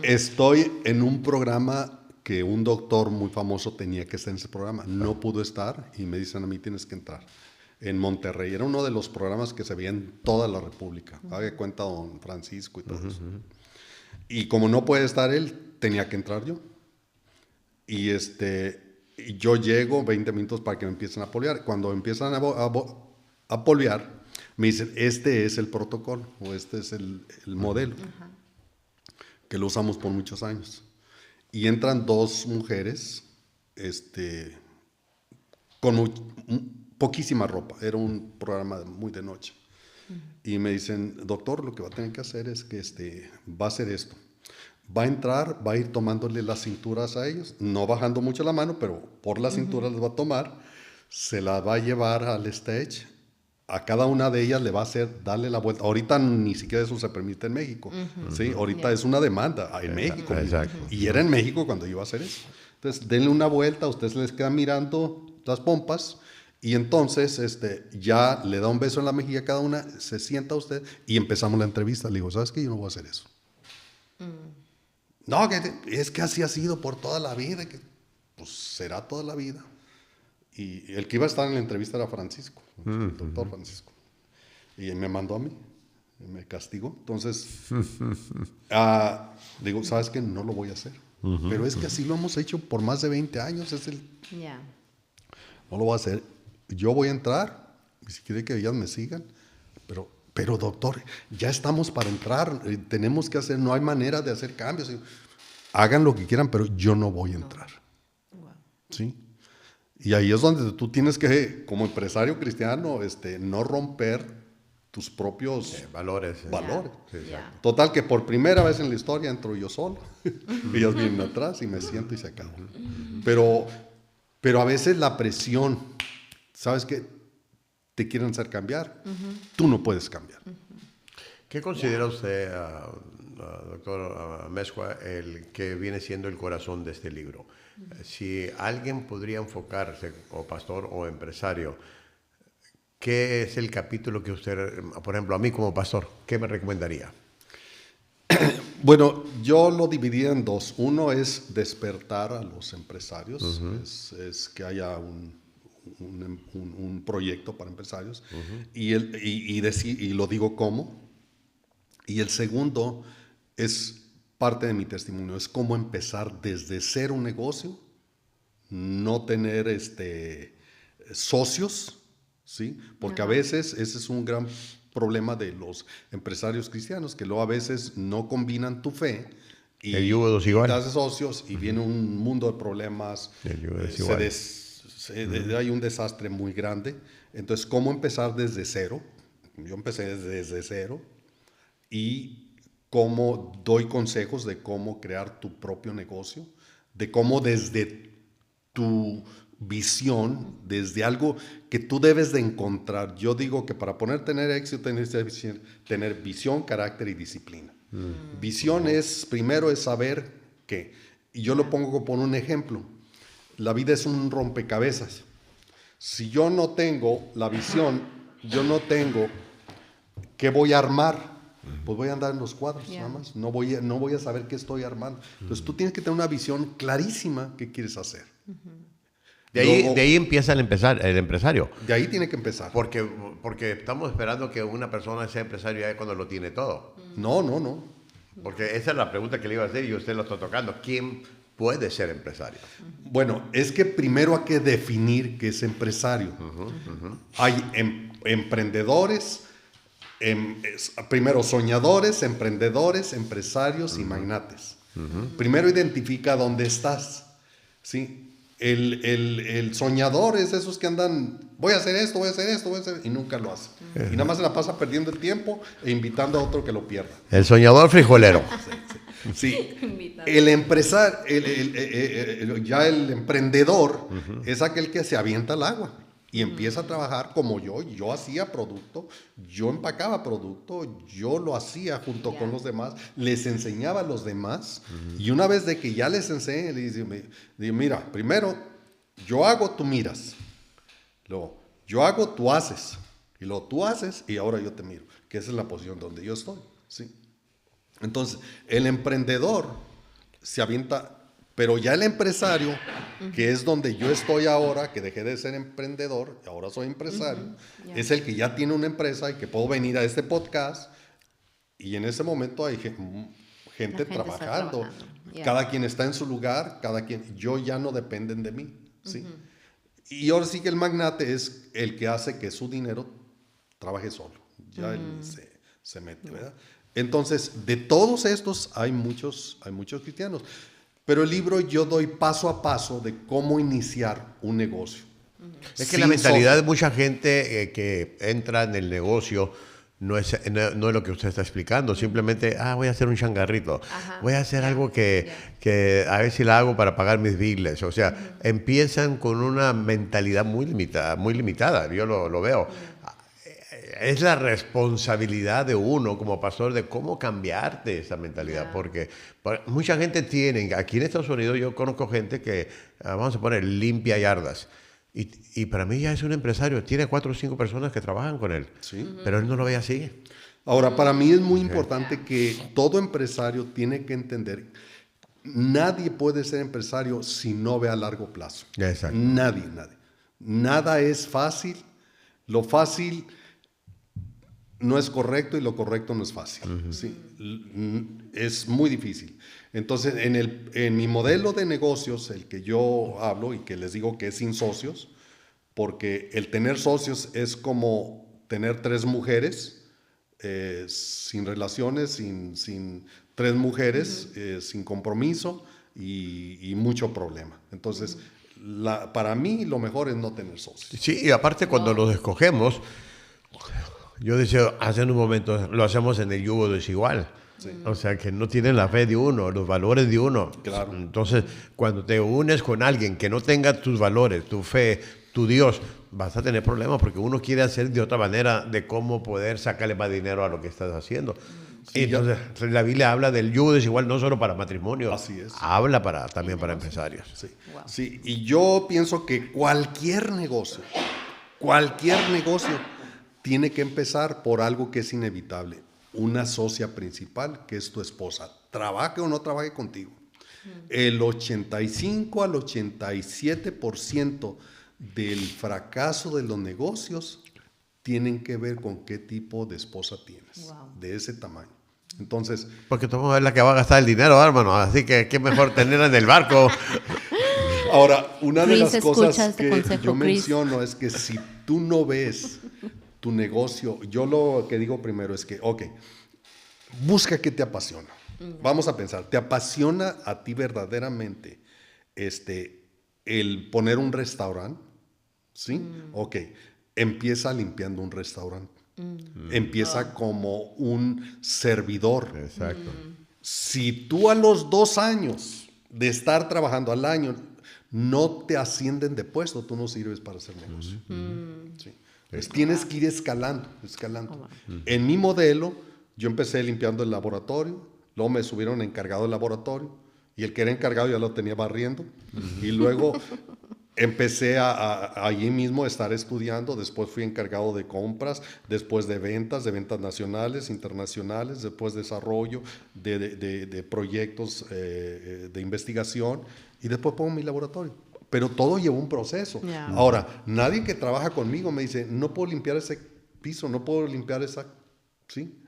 S3: estoy en un programa que un doctor muy famoso tenía que estar en ese programa. No pudo estar y me dicen a mí tienes que entrar. En Monterrey. Era uno de los programas que se veía en toda la República. Haga cuenta don Francisco y todo eso. Y como no puede estar él, tenía que entrar yo. Y yo llego 20 minutos para que me empiecen a polviar. Cuando empiezan a polviar, me dicen, este es el protocolo o este es el modelo que lo usamos por muchos años. Y entran dos mujeres con poquísima ropa. Era un programa muy de noche. Y me dicen, doctor, lo que va a tener que hacer es que va a hacer esto. Va a entrar, va a ir tomándole las cinturas a ellos, no bajando mucho la mano, pero por la cintura les va a tomar, se la va a llevar al stage. A cada una de ellas le va a hacer darle la vuelta. Ahorita ni siquiera eso se permite en México. ¿sí? Ahorita es una demanda en México.
S2: Exacto.
S3: Y era en México cuando iba a hacer eso. Entonces, denle una vuelta, ustedes les quedan mirando las pompas y entonces ya le da un beso en la mejilla a cada una, se sienta usted y empezamos la entrevista. Le digo, ¿sabes qué? Yo no voy a hacer eso. No, es que así ha sido por toda la vida. Pues será toda la vida. Y el que iba a estar en la entrevista era Francisco, el doctor Francisco. Y me mandó a mí, me castigó. Entonces, digo, ¿sabes qué? No lo voy a hacer. Pero es que así lo hemos hecho por más de 20 años. No lo voy a hacer. Yo voy a entrar, y si quiere que ellas me sigan, pero doctor, ya estamos para entrar, tenemos que hacer, no hay manera de hacer cambios. Hagan lo que quieran, pero yo no voy a entrar. ¿Sí? Y ahí es donde tú tienes que, como empresario cristiano, no romper tus propios
S2: valores.
S3: Sí, total, que por primera vez en la historia entro yo solo. Ellas vienen atrás y me siento y se acabó. Pero a veces la presión, ¿sabes qué? Te quieren hacer cambiar. Tú no puedes cambiar.
S2: ¿Qué considera usted, doctor Amezcua, el que viene siendo el corazón de este libro? Si alguien podría enfocarse, o pastor o empresario, ¿qué es el capítulo que usted, por ejemplo, a mí como pastor, qué me recomendaría?
S3: Bueno, yo lo dividí en dos. Uno es despertar a los empresarios, es que haya un proyecto para empresarios, y lo digo cómo. Y el segundo es parte de mi testimonio, es cómo empezar desde cero un negocio, no tener socios, ¿sí? Porque a veces ese es un gran problema de los empresarios cristianos, que luego a veces no combinan tu fe y te haces socios y viene un mundo de problemas, hay un desastre muy grande. Entonces, ¿cómo empezar desde cero? Yo empecé desde cero y cómo doy consejos de cómo crear tu propio negocio, de cómo desde tu visión, desde algo que tú debes de encontrar. Yo digo que para tener éxito tienes que tener visión, carácter y disciplina. Visión primero es saber qué. Y yo lo pongo por un ejemplo. La vida es un rompecabezas. Si yo no tengo la visión, yo no tengo qué voy a armar, pues voy a andar en los cuadros nada más. No voy a saber qué estoy armando. Entonces tú tienes que tener una visión clarísima qué quieres hacer.
S2: De ahí empieza el empresario.
S3: De ahí tiene que empezar.
S2: Porque estamos esperando que una persona sea empresario ya cuando lo tiene todo.
S3: No.
S2: Porque esa es la pregunta que le iba a hacer y usted lo está tocando. ¿Quién puede ser empresario?
S3: Bueno, es que primero hay que definir qué es empresario. Hay emprendedores, primero soñadores, emprendedores, empresarios y magnates. Primero identifica dónde estás, ¿sí? El soñador es esos que andan, voy a hacer esto, y nunca lo hace. Y nada más se la pasa perdiendo el tiempo e invitando a otro que lo pierda.
S2: El soñador frijolero.
S3: Sí. El empresario, ya el emprendedor es aquel que se avienta al agua. Y empieza a trabajar como yo hacía producto, yo empacaba producto, yo lo hacía junto con los demás, les enseñaba a los demás, y una vez de que ya les enseñé, les digo, mira, primero, yo hago, tú miras, luego, yo hago, tú haces, y luego tú haces, y ahora yo te miro, que esa es la posición donde yo estoy, ¿sí? Entonces, el emprendedor se avienta... Pero ya el empresario, que es donde yo estoy ahora, que dejé de ser emprendedor, ahora soy empresario, es el que ya tiene una empresa y que puedo venir a este podcast, y en ese momento hay gente trabajando. Cada quien está en su lugar, yo ya no dependen de mí, ¿sí? Y ahora sí que el magnate es el que hace que su dinero trabaje solo, ya él se mete, ¿verdad? Entonces, de todos estos hay muchos cristianos. Pero el libro yo doy paso a paso de cómo iniciar un negocio.
S2: Es que la mentalidad de mucha gente que entra en el negocio no es lo que usted está explicando. Simplemente, voy a hacer un changarrito. Voy a hacer algo que a ver si la hago para pagar mis biles. O sea, empiezan con una mentalidad muy limitada. Yo lo veo. Es la responsabilidad de uno como pastor de cómo cambiarte esa mentalidad, porque mucha gente tiene, aquí en Estados Unidos yo conozco gente que, vamos a poner, limpia yardas, y para mí ya es un empresario, tiene 4 o 5 personas que trabajan con él,
S3: ¿sí?
S2: Pero él no lo ve así.
S3: Ahora, para mí es muy importante que todo empresario tiene que entender, nadie puede ser empresario si no ve a largo plazo.
S2: Exacto.
S3: Nadie. Nada es fácil, lo fácil no es correcto y lo correcto no es fácil. ¿Sí? Es muy difícil. Entonces, en mi modelo de negocios, el que yo hablo y que les digo que es sin socios, porque el tener socios es como tener 3 mujeres, sin relaciones, sin 3 mujeres, sin compromiso y mucho problema. Entonces, para mí lo mejor es no tener socios.
S2: Sí, y aparte cuando los escogemos, yo decía hace un momento, lo hacemos en el yugo desigual. Sí. O sea, que no tienen la fe de uno, los valores de uno.
S3: Claro.
S2: Entonces, cuando te unes con alguien que no tenga tus valores, tu fe, tu Dios, vas a tener problemas porque uno quiere hacer de otra manera de cómo poder sacarle más dinero a lo que estás haciendo. Sí, entonces, la Biblia habla del yugo desigual no solo para matrimonio,
S3: así es.
S2: Habla también para empresarios.
S3: Sí. Wow. Sí, y yo pienso que cualquier negocio tiene que empezar por algo que es inevitable. Una socia principal, que es tu esposa. Trabaje o no trabaje contigo. El 85 al 87% del fracaso de los negocios tienen que ver con qué tipo de esposa tienes. Wow. De ese tamaño. Entonces...
S2: Porque tú es la que va a gastar el dinero, hermano. Así que qué mejor tenerla en el barco.
S3: Ahora, una de las cosas que yo menciono es que si tú no ves tu negocio, yo lo que digo primero es que, busca qué te apasiona. Vamos a pensar, ¿te apasiona a ti verdaderamente el poner un restaurante? ¿Sí? Empieza limpiando un restaurante. Empieza como un servidor.
S2: Exacto.
S3: Si tú a los 2 años de estar trabajando al año no te ascienden de puesto, tú no sirves para hacer negocio. Sí. Pues tienes que ir escalando. En mi modelo, yo empecé limpiando el laboratorio, luego me subieron encargado del laboratorio, y el que era encargado ya lo tenía barriendo, y luego empecé allí mismo a estar estudiando, después fui encargado de compras, después de ventas nacionales, internacionales, después desarrollo de proyectos de investigación, y después pongo mi laboratorio. Pero todo lleva un proceso. Yeah. Ahora, nadie que trabaja conmigo me dice, no puedo limpiar ese piso, no puedo limpiar esa... ¿Sí?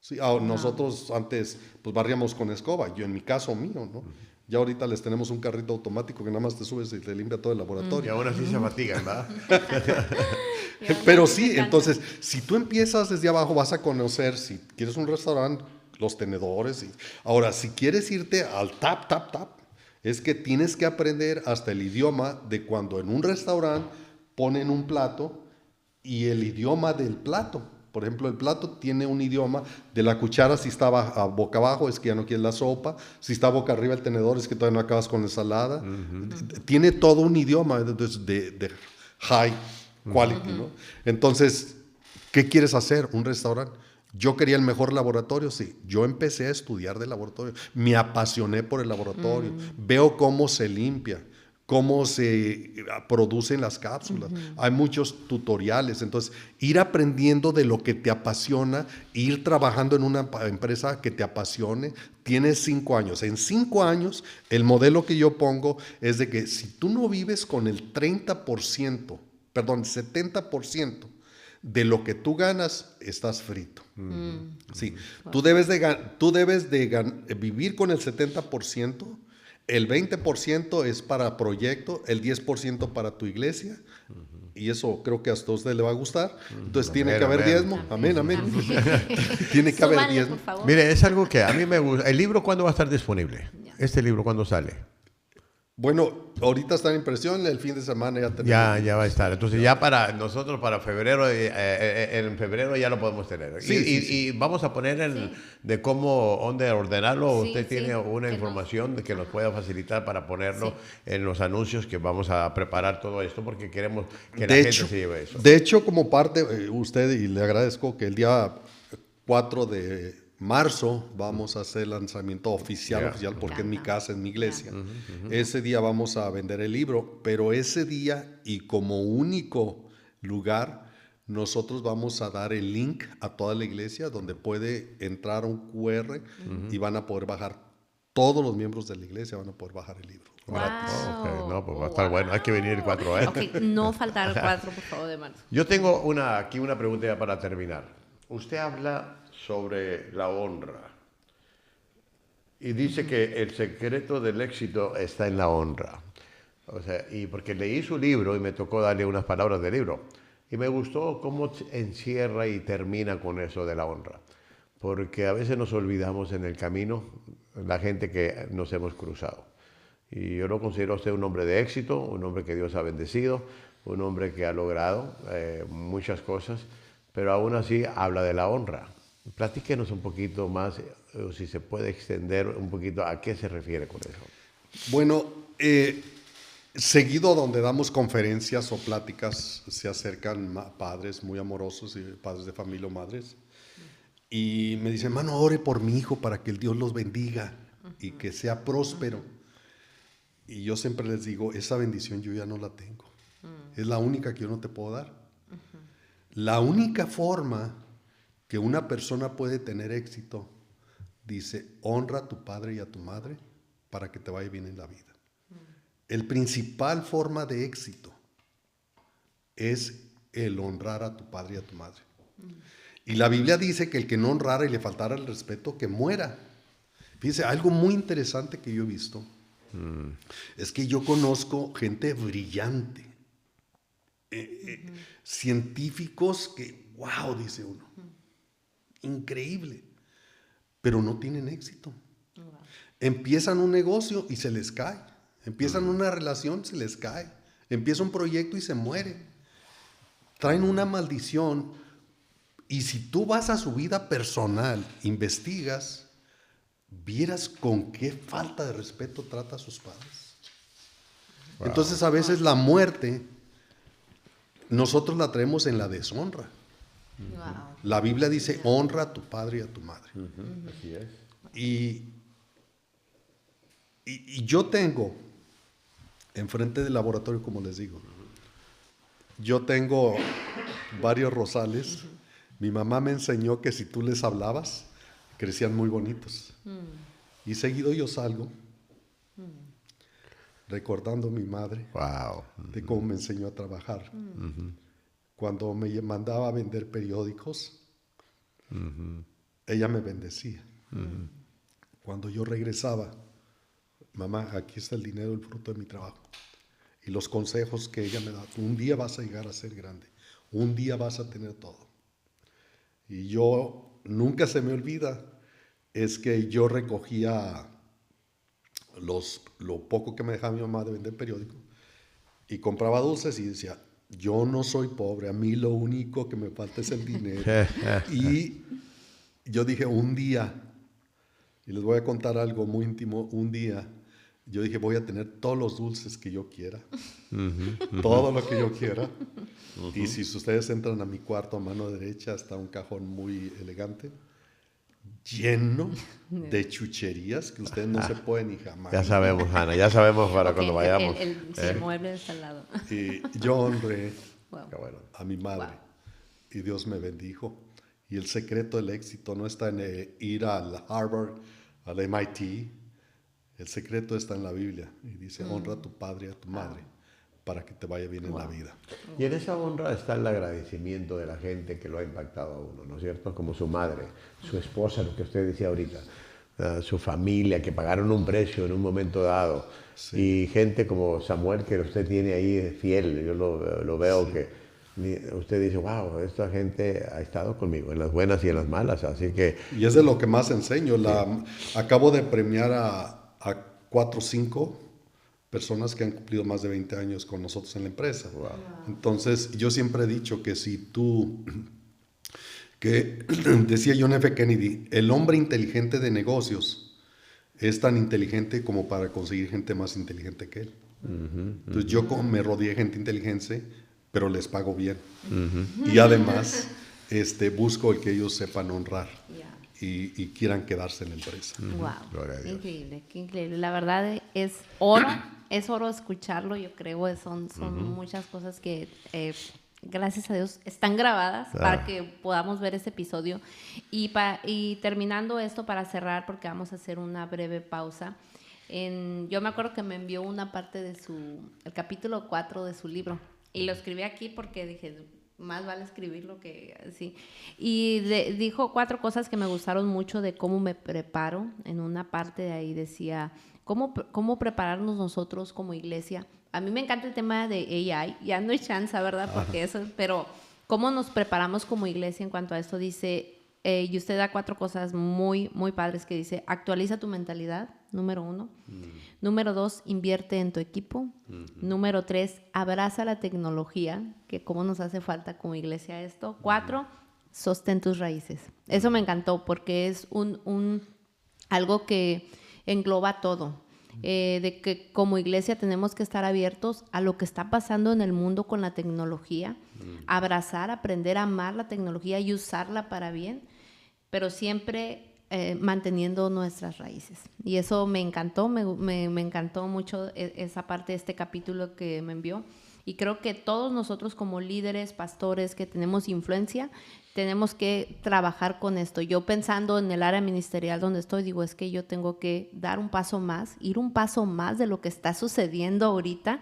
S3: Sí. Nosotros antes pues barríamos con escoba, yo en mi caso mío, ¿no? Ya ahorita les tenemos un carrito automático que nada más te subes y te limpia todo el laboratorio.
S2: Y ahora sí se fatigan, ¿verdad?
S3: Pero sí, entonces, si tú empiezas desde abajo, vas a conocer, si quieres un restaurante, los tenedores. Ahora, si quieres irte al tap, es que tienes que aprender hasta el idioma de cuando en un restaurante ponen un plato y el idioma del plato. Por ejemplo, el plato tiene un idioma de la cuchara, si está boca abajo es que ya no quieres la sopa, si está boca arriba el tenedor es que todavía no acabas con la ensalada. Tiene todo un idioma de high quality, ¿no? Entonces, ¿qué quieres hacer? ¿Un restaurante? Yo quería el mejor laboratorio, sí. Yo empecé a estudiar de laboratorio. Me apasioné por el laboratorio. Veo cómo se limpia, cómo se producen las cápsulas. Hay muchos tutoriales. Entonces, ir aprendiendo de lo que te apasiona, ir trabajando en una empresa que te apasione. Tienes 5 años. En 5 años, el modelo que yo pongo es de que si tú no vives con el 70% de lo que tú ganas, estás frito. Sí. Wow. Tú debes de vivir con el 70%, el 20% es para proyecto, el 10% para tu iglesia, y eso creo que hasta a usted le va a gustar. Entonces tiene que haber diezmo. Amén. Tiene que haber diezmo.
S2: Mire, es algo que a mí me gusta. ¿El libro cuándo va a estar disponible? ¿Este libro cuándo sale?
S3: Bueno, ahorita está en impresión, el fin de semana ya tenemos.
S2: Ya va a estar. Entonces ya para nosotros, para febrero, en febrero ya lo podemos tener. Y vamos a poner de cómo, dónde ordenarlo. Usted tiene una información que nos pueda facilitar para ponerlo en los anuncios que vamos a preparar todo esto, porque queremos que la gente se lleve eso.
S3: De hecho, como parte, usted, y le agradezco que el día 4 de marzo vamos a hacer el lanzamiento oficial, porque en mi casa, en mi iglesia. Ese día vamos a vender el libro, pero ese día y como único lugar, nosotros vamos a dar el link a toda la iglesia donde puede entrar un QR y van a poder bajar, todos los miembros de la iglesia van a poder bajar el libro.
S1: Wow.
S2: Okay, no, pues va a estar bueno. Hay que venir el 4, ¿eh?
S1: Okay, no faltar el 4, por favor, de marzo.
S2: Yo tengo aquí una pregunta ya para terminar. Usted habla sobre la honra y dice que el secreto del éxito está en la honra. O sea, y porque leí su libro y me tocó darle unas palabras del libro y me gustó cómo encierra y termina con eso de la honra, porque a veces nos olvidamos en el camino la gente que nos hemos cruzado. Y yo lo considero a usted un hombre de éxito, un hombre que Dios ha bendecido, un hombre que ha logrado muchas cosas, pero aún así habla de la honra. Platíquenos un poquito más, o si se puede extender un poquito, ¿a qué se refiere con eso?
S3: Bueno, seguido donde damos conferencias o pláticas, se acercan padres muy amorosos, y padres de familia o madres, y me dicen, hermano, ore por mi hijo para que el Dios los bendiga y que sea próspero. Y yo siempre les digo, esa bendición yo ya no la tengo. Es la única que yo no te puedo dar. La única forma que una persona puede tener éxito, dice, honra a tu padre y a tu madre para que te vaya bien en la vida. El principal forma de éxito es el honrar a tu padre y a tu madre. Y la Biblia dice que el que no honrara y le faltara el respeto, que muera. Fíjense, algo muy interesante que yo he visto es que yo conozco gente brillante, científicos que, wow, dice uno, increíble, pero no tienen éxito. Empiezan un negocio y se les cae, empiezan una relación, se les cae, empieza un proyecto y se muere. Traen una maldición, y si tú vas a su vida personal, investigas, vieras con qué falta de respeto trata a sus padres. Wow. Entonces a veces la muerte nosotros la traemos en la deshonra. Wow. La Biblia dice, honra a tu padre y a tu madre. Así es. Y yo tengo, enfrente del laboratorio, como les digo, yo tengo varios rosales. Mi mamá me enseñó que si tú les hablabas, crecían muy bonitos. Y seguido yo salgo recordando a mi madre, de cómo me enseñó a trabajar. Cuando me mandaba a vender periódicos, ella me bendecía. Cuando yo regresaba, mamá, aquí está el dinero, el fruto de mi trabajo. Y los consejos que ella me da, un día vas a llegar a ser grande, un día vas a tener todo. Y yo, nunca se me olvida, es que yo recogía lo poco que me dejaba mi mamá de vender periódico y compraba dulces y decía, yo no soy pobre, a mí lo único que me falta es el dinero. Y yo dije, un día, y les voy a contar algo muy íntimo, un día Yo dije, voy a tener todos los dulces que yo quiera, todo lo que yo quiera. Y si ustedes entran a mi cuarto a mano derecha, está un cajón muy elegante, lleno de chucherías que ustedes no se pueden ni jamás.
S2: Ya sabemos, Ana, ya sabemos para cuando vayamos.
S1: El mueble está al lado.
S3: Y yo honré
S1: Wow.
S3: a mi madre.
S1: Wow.
S3: Y Dios me bendijo. Y el secreto del éxito no está en ir al Harvard, al MIT. El secreto está en la Biblia. Y dice, honra a tu padre y a tu madre para que te vaya bien en la vida.
S2: Y en esa honra está el agradecimiento de la gente que lo ha impactado a uno, ¿no es cierto? Como su madre, su esposa, lo que usted decía ahorita, su familia, que pagaron un precio en un momento dado. Sí. Y gente como Samuel, que usted tiene ahí fiel. Yo lo veo que usted dice, wow, esta gente ha estado conmigo en las buenas y en las malas, así que...
S3: Y es de lo que más enseño. Acabo de premiar a 4 o 5 personas que han cumplido más de 20 años con nosotros en la empresa. Wow. Entonces, yo siempre he dicho que si tú... que decía John F. Kennedy, el hombre inteligente de negocios es tan inteligente como para conseguir gente más inteligente que él. Entonces, yo me rodeé de gente inteligente, pero les pago bien. Y además, busco el que ellos sepan honrar y quieran quedarse en la empresa.
S1: Wow, increíble, qué increíble. La verdad es oro escucharlo, yo creo, son muchas cosas que, gracias a Dios, están grabadas para que podamos ver este episodio. Y terminando esto, para cerrar, porque vamos a hacer una breve pausa, yo me acuerdo que me envió una parte de el capítulo 4 de su libro. Y lo escribí aquí porque dije, más vale escribirlo que así. Y dijo 4 cosas que me gustaron mucho de cómo me preparo. En una parte de ahí decía, cómo prepararnos nosotros como iglesia. A mí me encanta el tema de AI, ya no hay chance, ¿verdad? Porque eso, pero cómo nos preparamos como iglesia en cuanto a esto. Dice, y usted da 4 cosas muy, muy padres que dice, actualiza tu mentalidad, número 1. Número 2, invierte en tu equipo. Número 3, abraza la tecnología, que cómo nos hace falta como iglesia esto. 4, sostén tus raíces. Eso me encantó porque es algo que engloba todo. De que como iglesia tenemos que estar abiertos a lo que está pasando en el mundo con la tecnología, abrazar, aprender a amar la tecnología y usarla para bien, pero siempre manteniendo nuestras raíces. Y eso me encantó, me encantó mucho esa parte de este capítulo que me envió. Y creo que todos nosotros como líderes, pastores que tenemos influencia, tenemos que trabajar con esto. Yo pensando en el área ministerial donde estoy, digo, es que yo tengo que dar un paso más, ir un paso más de lo que está sucediendo ahorita,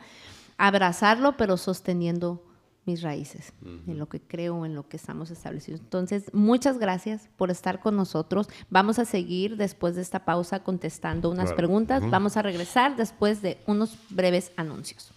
S1: abrazarlo, pero sosteniendo mis raíces, en lo que creo, en lo que estamos establecidos. Entonces, muchas gracias por estar con nosotros. Vamos a seguir después de esta pausa contestando unas preguntas. Vamos a regresar después de unos breves anuncios.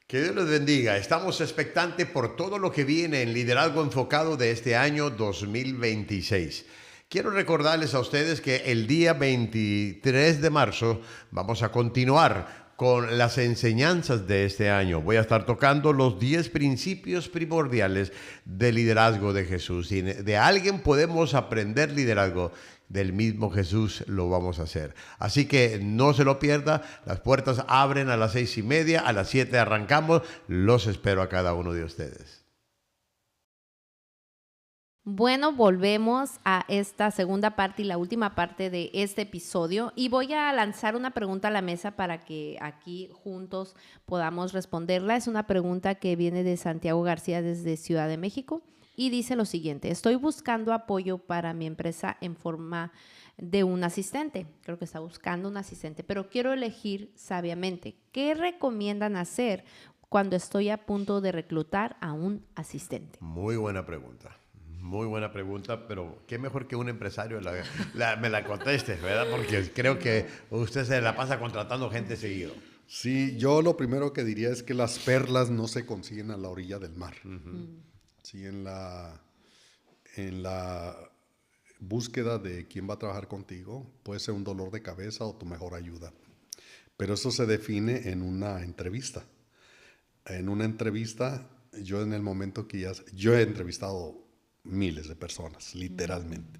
S2: Que Dios les bendiga. Estamos expectantes por todo lo que viene en Liderazgo Enfocado de este año 2026. Quiero recordarles a ustedes que el día 23 de marzo vamos a continuar con las enseñanzas de este año. Voy a estar tocando los 10 principios primordiales del liderazgo de Jesús. Si de alguien podemos aprender liderazgo, del mismo Jesús lo vamos a hacer. Así que no se lo pierda. Las puertas abren a las 6:30, a las 7 arrancamos. Los espero a cada uno de ustedes.
S1: Bueno, volvemos a esta segunda parte y la última parte de este episodio y voy a lanzar una pregunta a la mesa para que aquí juntos podamos responderla. Es una pregunta que viene de Santiago García desde Ciudad de México y dice lo siguiente: estoy buscando apoyo para mi empresa en forma de un asistente. Creo que está buscando un asistente, pero quiero elegir sabiamente. ¿Qué recomiendan hacer cuando estoy a punto de reclutar a un asistente?
S2: Muy buena pregunta. Muy buena pregunta, pero qué mejor que un empresario me la conteste, ¿verdad? Porque creo que usted se la pasa contratando gente seguido.
S3: Sí, yo lo primero que diría es que las perlas no se consiguen a la orilla del mar. Sí, en la búsqueda de quién va a trabajar contigo puede ser un dolor de cabeza o tu mejor ayuda. Pero eso se define en una entrevista. En una entrevista, yo en el momento que yo he entrevistado miles de personas, literalmente.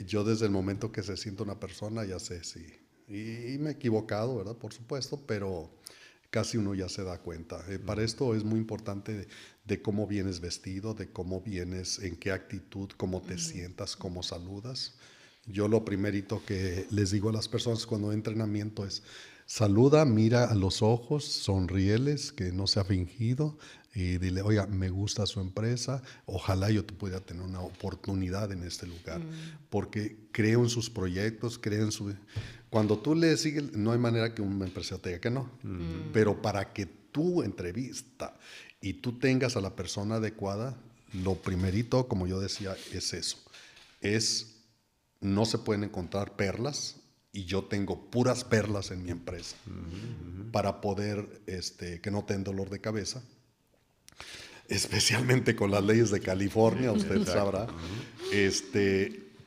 S3: Yo desde el momento que se siente una persona ya sé si... Y me he equivocado, ¿verdad? Por supuesto, pero casi uno ya se da cuenta. Para esto es muy importante de cómo vienes vestido, de cómo vienes, en qué actitud, cómo te sientas, cómo saludas. Yo lo primerito que les digo a las personas cuando hay entrenamiento es: saluda, mira a los ojos, sonríeles, que no sea fingido, y dile, oiga, me gusta su empresa, ojalá yo te pudiera tener una oportunidad en este lugar, porque creo en sus proyectos, creo en su... Cuando tú le sigues, no hay manera que un empresario te diga que no, pero para que tu entrevista y tú tengas a la persona adecuada, lo primerito, como yo decía, es eso, no se pueden encontrar perlas, y yo tengo puras perlas en mi empresa para poder que no tengan dolor de cabeza, especialmente con las leyes de California, usted sabrá.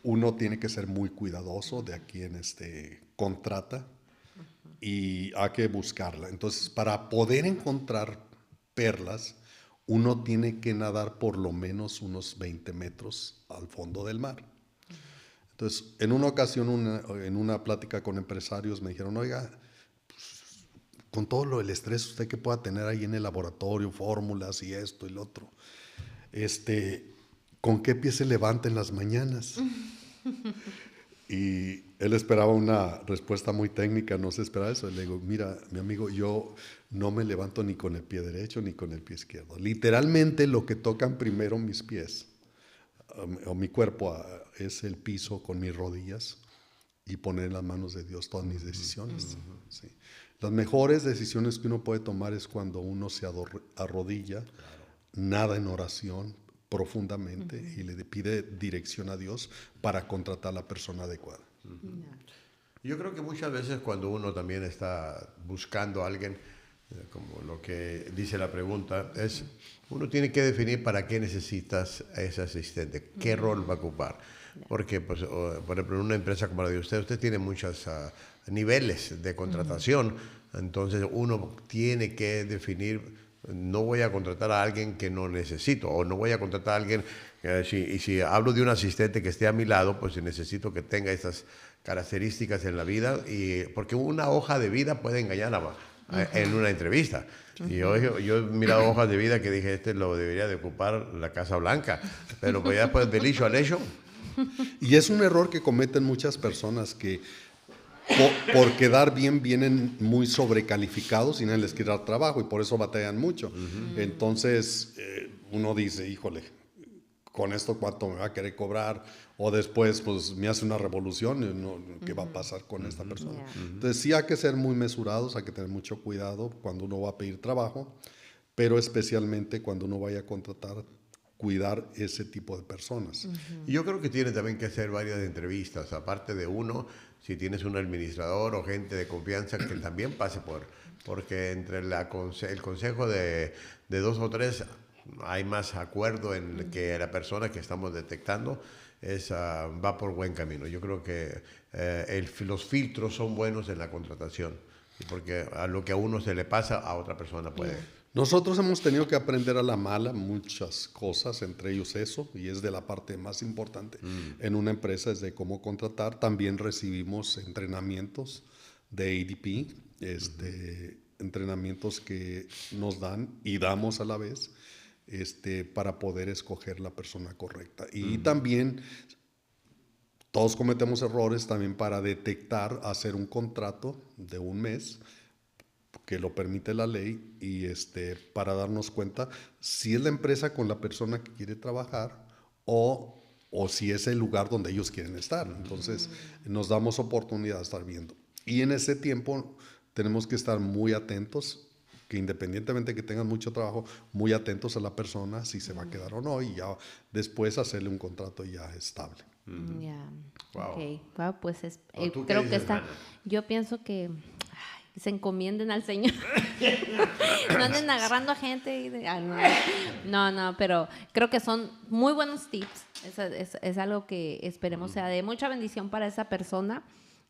S3: Uno tiene que ser muy cuidadoso de a quien contrata, y hay que buscarla. Entonces, para poder encontrar perlas, uno tiene que nadar por lo menos unos 20 metros al fondo del mar. Entonces, en una ocasión, en una plática con empresarios, me dijeron, oiga, pues, con todo el estrés usted que pueda tener ahí en el laboratorio, fórmulas y esto y lo otro, ¿con qué pie se levanta en las mañanas? Y él esperaba una respuesta muy técnica, no se esperaba eso. Le digo, mira, mi amigo, yo no me levanto ni con el pie derecho ni con el pie izquierdo. Literalmente lo que tocan primero mis pies o mi cuerpo es el piso con mis rodillas, y poner en las manos de Dios todas mis decisiones. Sí. Las mejores decisiones que uno puede tomar es cuando uno se arrodilla, nada en oración profundamente, y le pide dirección a Dios para contratar a la persona adecuada.
S2: Yo creo que muchas veces cuando uno también está buscando a alguien, como lo que dice la pregunta, es uno tiene que definir para qué necesitas a ese asistente, qué rol va a ocupar. Porque, pues, por ejemplo, en una empresa como la de usted tiene muchos niveles de contratación, entonces uno tiene que definir, no voy a contratar a alguien que no necesito, o no voy a contratar a alguien, si hablo de un asistente que esté a mi lado, pues necesito que tenga estas características en la vida, porque una hoja de vida puede engañar en una entrevista. Y yo he mirado hojas de vida que dije, lo debería de ocupar la Casa Blanca, pero pues ya después del dicho al hecho.
S3: Y es un error que cometen muchas personas, que por quedar bien vienen muy sobrecalificados y nadie les quiere dar trabajo, y por eso batallan mucho. Entonces uno dice, híjole, con esto cuánto me va a querer cobrar, o después pues me hace una revolución, ¿qué va a pasar con esta persona? Entonces sí hay que ser muy mesurados, hay que tener mucho cuidado cuando uno va a pedir trabajo, pero especialmente cuando uno vaya a contratar, cuidar ese tipo de personas.
S2: Y yo creo que tiene también que hacer varias entrevistas, aparte de uno, si tienes un administrador o gente de confianza que también pase porque entre el consejo de 2 o 3 hay más acuerdo en que la persona que estamos detectando va por buen camino. Yo creo que los filtros son buenos en la contratación, porque a lo que a uno se le pasa, a otra persona puede...
S3: Nosotros hemos tenido que aprender a la mala muchas cosas, entre ellos eso, y es de la parte más importante en una empresa, es de cómo contratar. También recibimos entrenamientos de ADP, entrenamientos que nos dan y damos a la vez, para poder escoger la persona correcta. Y también todos cometemos errores también para detectar, hacer un contrato de 1 mes, que lo permite la ley, y para darnos cuenta si es la empresa con la persona que quiere trabajar o si es el lugar donde ellos quieren estar. Entonces nos damos oportunidad de estar viendo, y en ese tiempo tenemos que estar muy atentos, que independientemente que tengan mucho trabajo, muy atentos a la persona, si se va a quedar o no, y ya después hacerle un contrato ya estable.
S1: Wow. Okay. Wow, pues creo que está. Yo pienso que se encomienden al Señor. No anden agarrando a gente. No, pero creo que son muy buenos tips. Es algo que esperemos sea de mucha bendición para esa persona.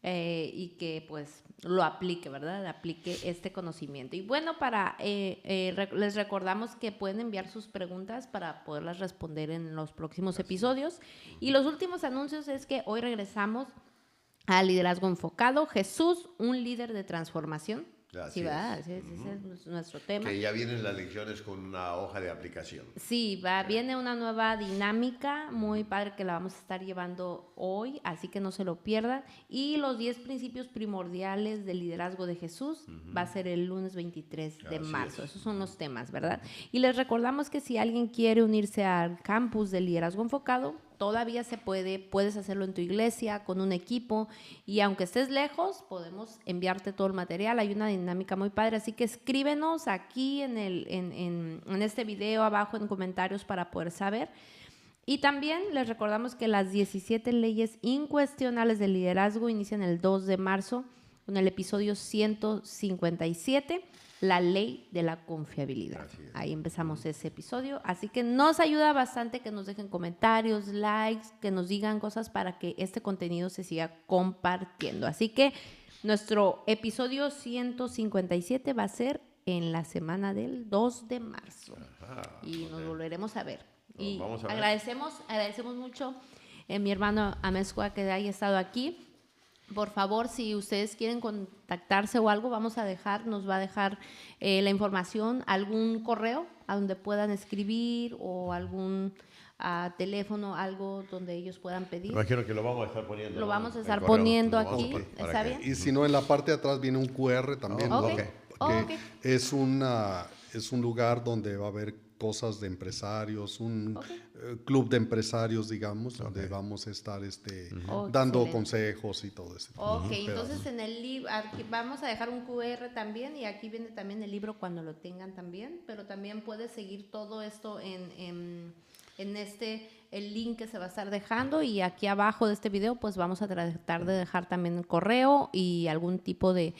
S1: y que pues lo aplique, ¿verdad? Aplique este conocimiento. Y bueno, les recordamos que pueden enviar sus preguntas para poderlas responder en los próximos episodios. Y los últimos anuncios es que hoy regresamos a Liderazgo Enfocado. Jesús, un líder de transformación.
S2: Así
S1: sí, ¿verdad?
S2: es.
S1: Ese es nuestro tema.
S2: Que ya vienen las lecciones con una hoja de aplicación.
S1: Sí, viene una nueva dinámica muy padre que la vamos a estar llevando hoy, así que no se lo pierdan. Y los 10 principios primordiales del liderazgo de Jesús va a ser el lunes 23 de marzo. Esos son los temas, ¿verdad? Y les recordamos que si alguien quiere unirse al campus del Liderazgo Enfocado, todavía se puedes hacerlo en tu iglesia, con un equipo, y aunque estés lejos, podemos enviarte todo el material. Hay una dinámica muy padre, así que escríbenos aquí en este video abajo en comentarios para poder saber. Y también les recordamos que las 17 leyes incuestionables del liderazgo inician el 2 de marzo con el episodio 157. La ley de la confiabilidad. Ahí empezamos ese episodio. Así que nos ayuda bastante que nos dejen comentarios, likes, que nos digan cosas para que este contenido se siga compartiendo. Así que nuestro episodio 157 va a ser en la semana del 2 de marzo. Y nos volveremos a ver. Y
S2: vamos a ver.
S1: Agradecemos mucho a mi hermano Amezcua que haya estado aquí. Por favor, si ustedes quieren contactarse o algo, nos va a dejar la información, algún correo a donde puedan escribir o algún teléfono, algo donde ellos puedan pedir.
S2: Imagino que lo vamos a estar poniendo.
S1: Lo vamos a estar poniendo aquí, ¿está bien?
S3: Y si no, en la parte de atrás viene un QR también.
S1: Okay.
S3: Es un lugar donde va a haber cosas de empresarios, un club de empresarios, digamos, donde vamos a estar dando
S1: excelente.
S3: Consejos y todo eso.
S1: Entonces en el libro vamos a dejar un QR también, y aquí viene también el libro cuando lo tengan también, pero también puedes seguir todo esto en el link que se va a estar dejando, y aquí abajo de este video pues vamos a tratar de dejar también el correo y algún tipo de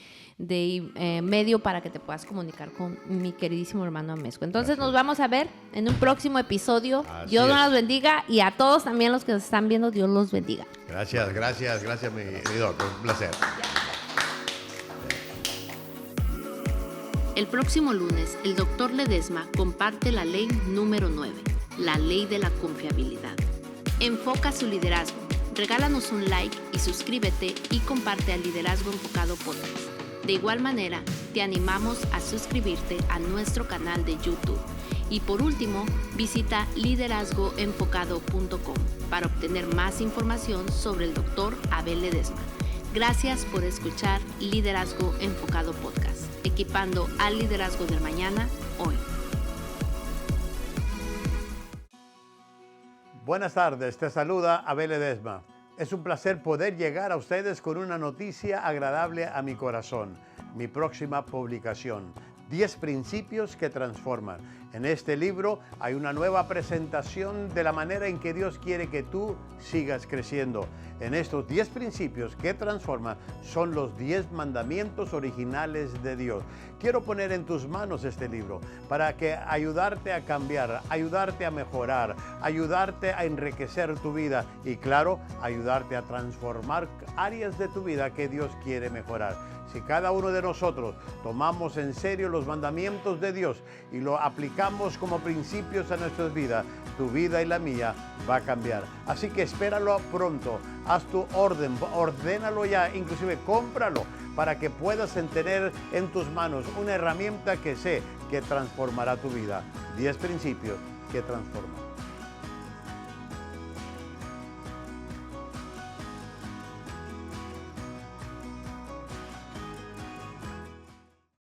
S1: medio para que te puedas comunicar con mi queridísimo hermano Amezcua. Entonces nos vamos a ver en un próximo episodio. Dios nos bendiga, y a todos también los que nos están viendo, Dios los bendiga.
S2: Gracias mi doctor, un placer.
S1: El próximo lunes el doctor Ledesma comparte la ley número 9. La ley de la confiabilidad. Enfoca su liderazgo. Regálanos un like y suscríbete y comparte al Liderazgo Enfocado Podcast. De igual manera, te animamos a suscribirte a nuestro canal de YouTube. Y por último, visita liderazgoenfocado.com para obtener más información sobre el Dr. Abel Ledesma. Gracias por escuchar Liderazgo Enfocado Podcast, equipando al liderazgo del mañana hoy.
S4: Buenas tardes, te saluda Abel Ledesma. Es un placer poder llegar a ustedes con una noticia agradable a mi corazón. Mi próxima publicación, 10 principios que transforman. En este libro hay una nueva presentación de la manera en que Dios quiere que tú sigas creciendo. En estos 10 principios que transforman son los 10 mandamientos originales de Dios. Quiero poner en tus manos este libro para que ayudarte a cambiar, ayudarte a mejorar, ayudarte a enriquecer tu vida y, claro, ayudarte a transformar áreas de tu vida que Dios quiere mejorar. Si cada uno de nosotros tomamos en serio los mandamientos de Dios y lo aplicamos como principios a nuestras vidas, tu vida y la mía va a cambiar. Así que espéralo pronto, haz tu orden, ordénalo ya, inclusive cómpralo para que puedas tener en tus manos una herramienta que sé que transformará tu vida. 10 principios que transforman.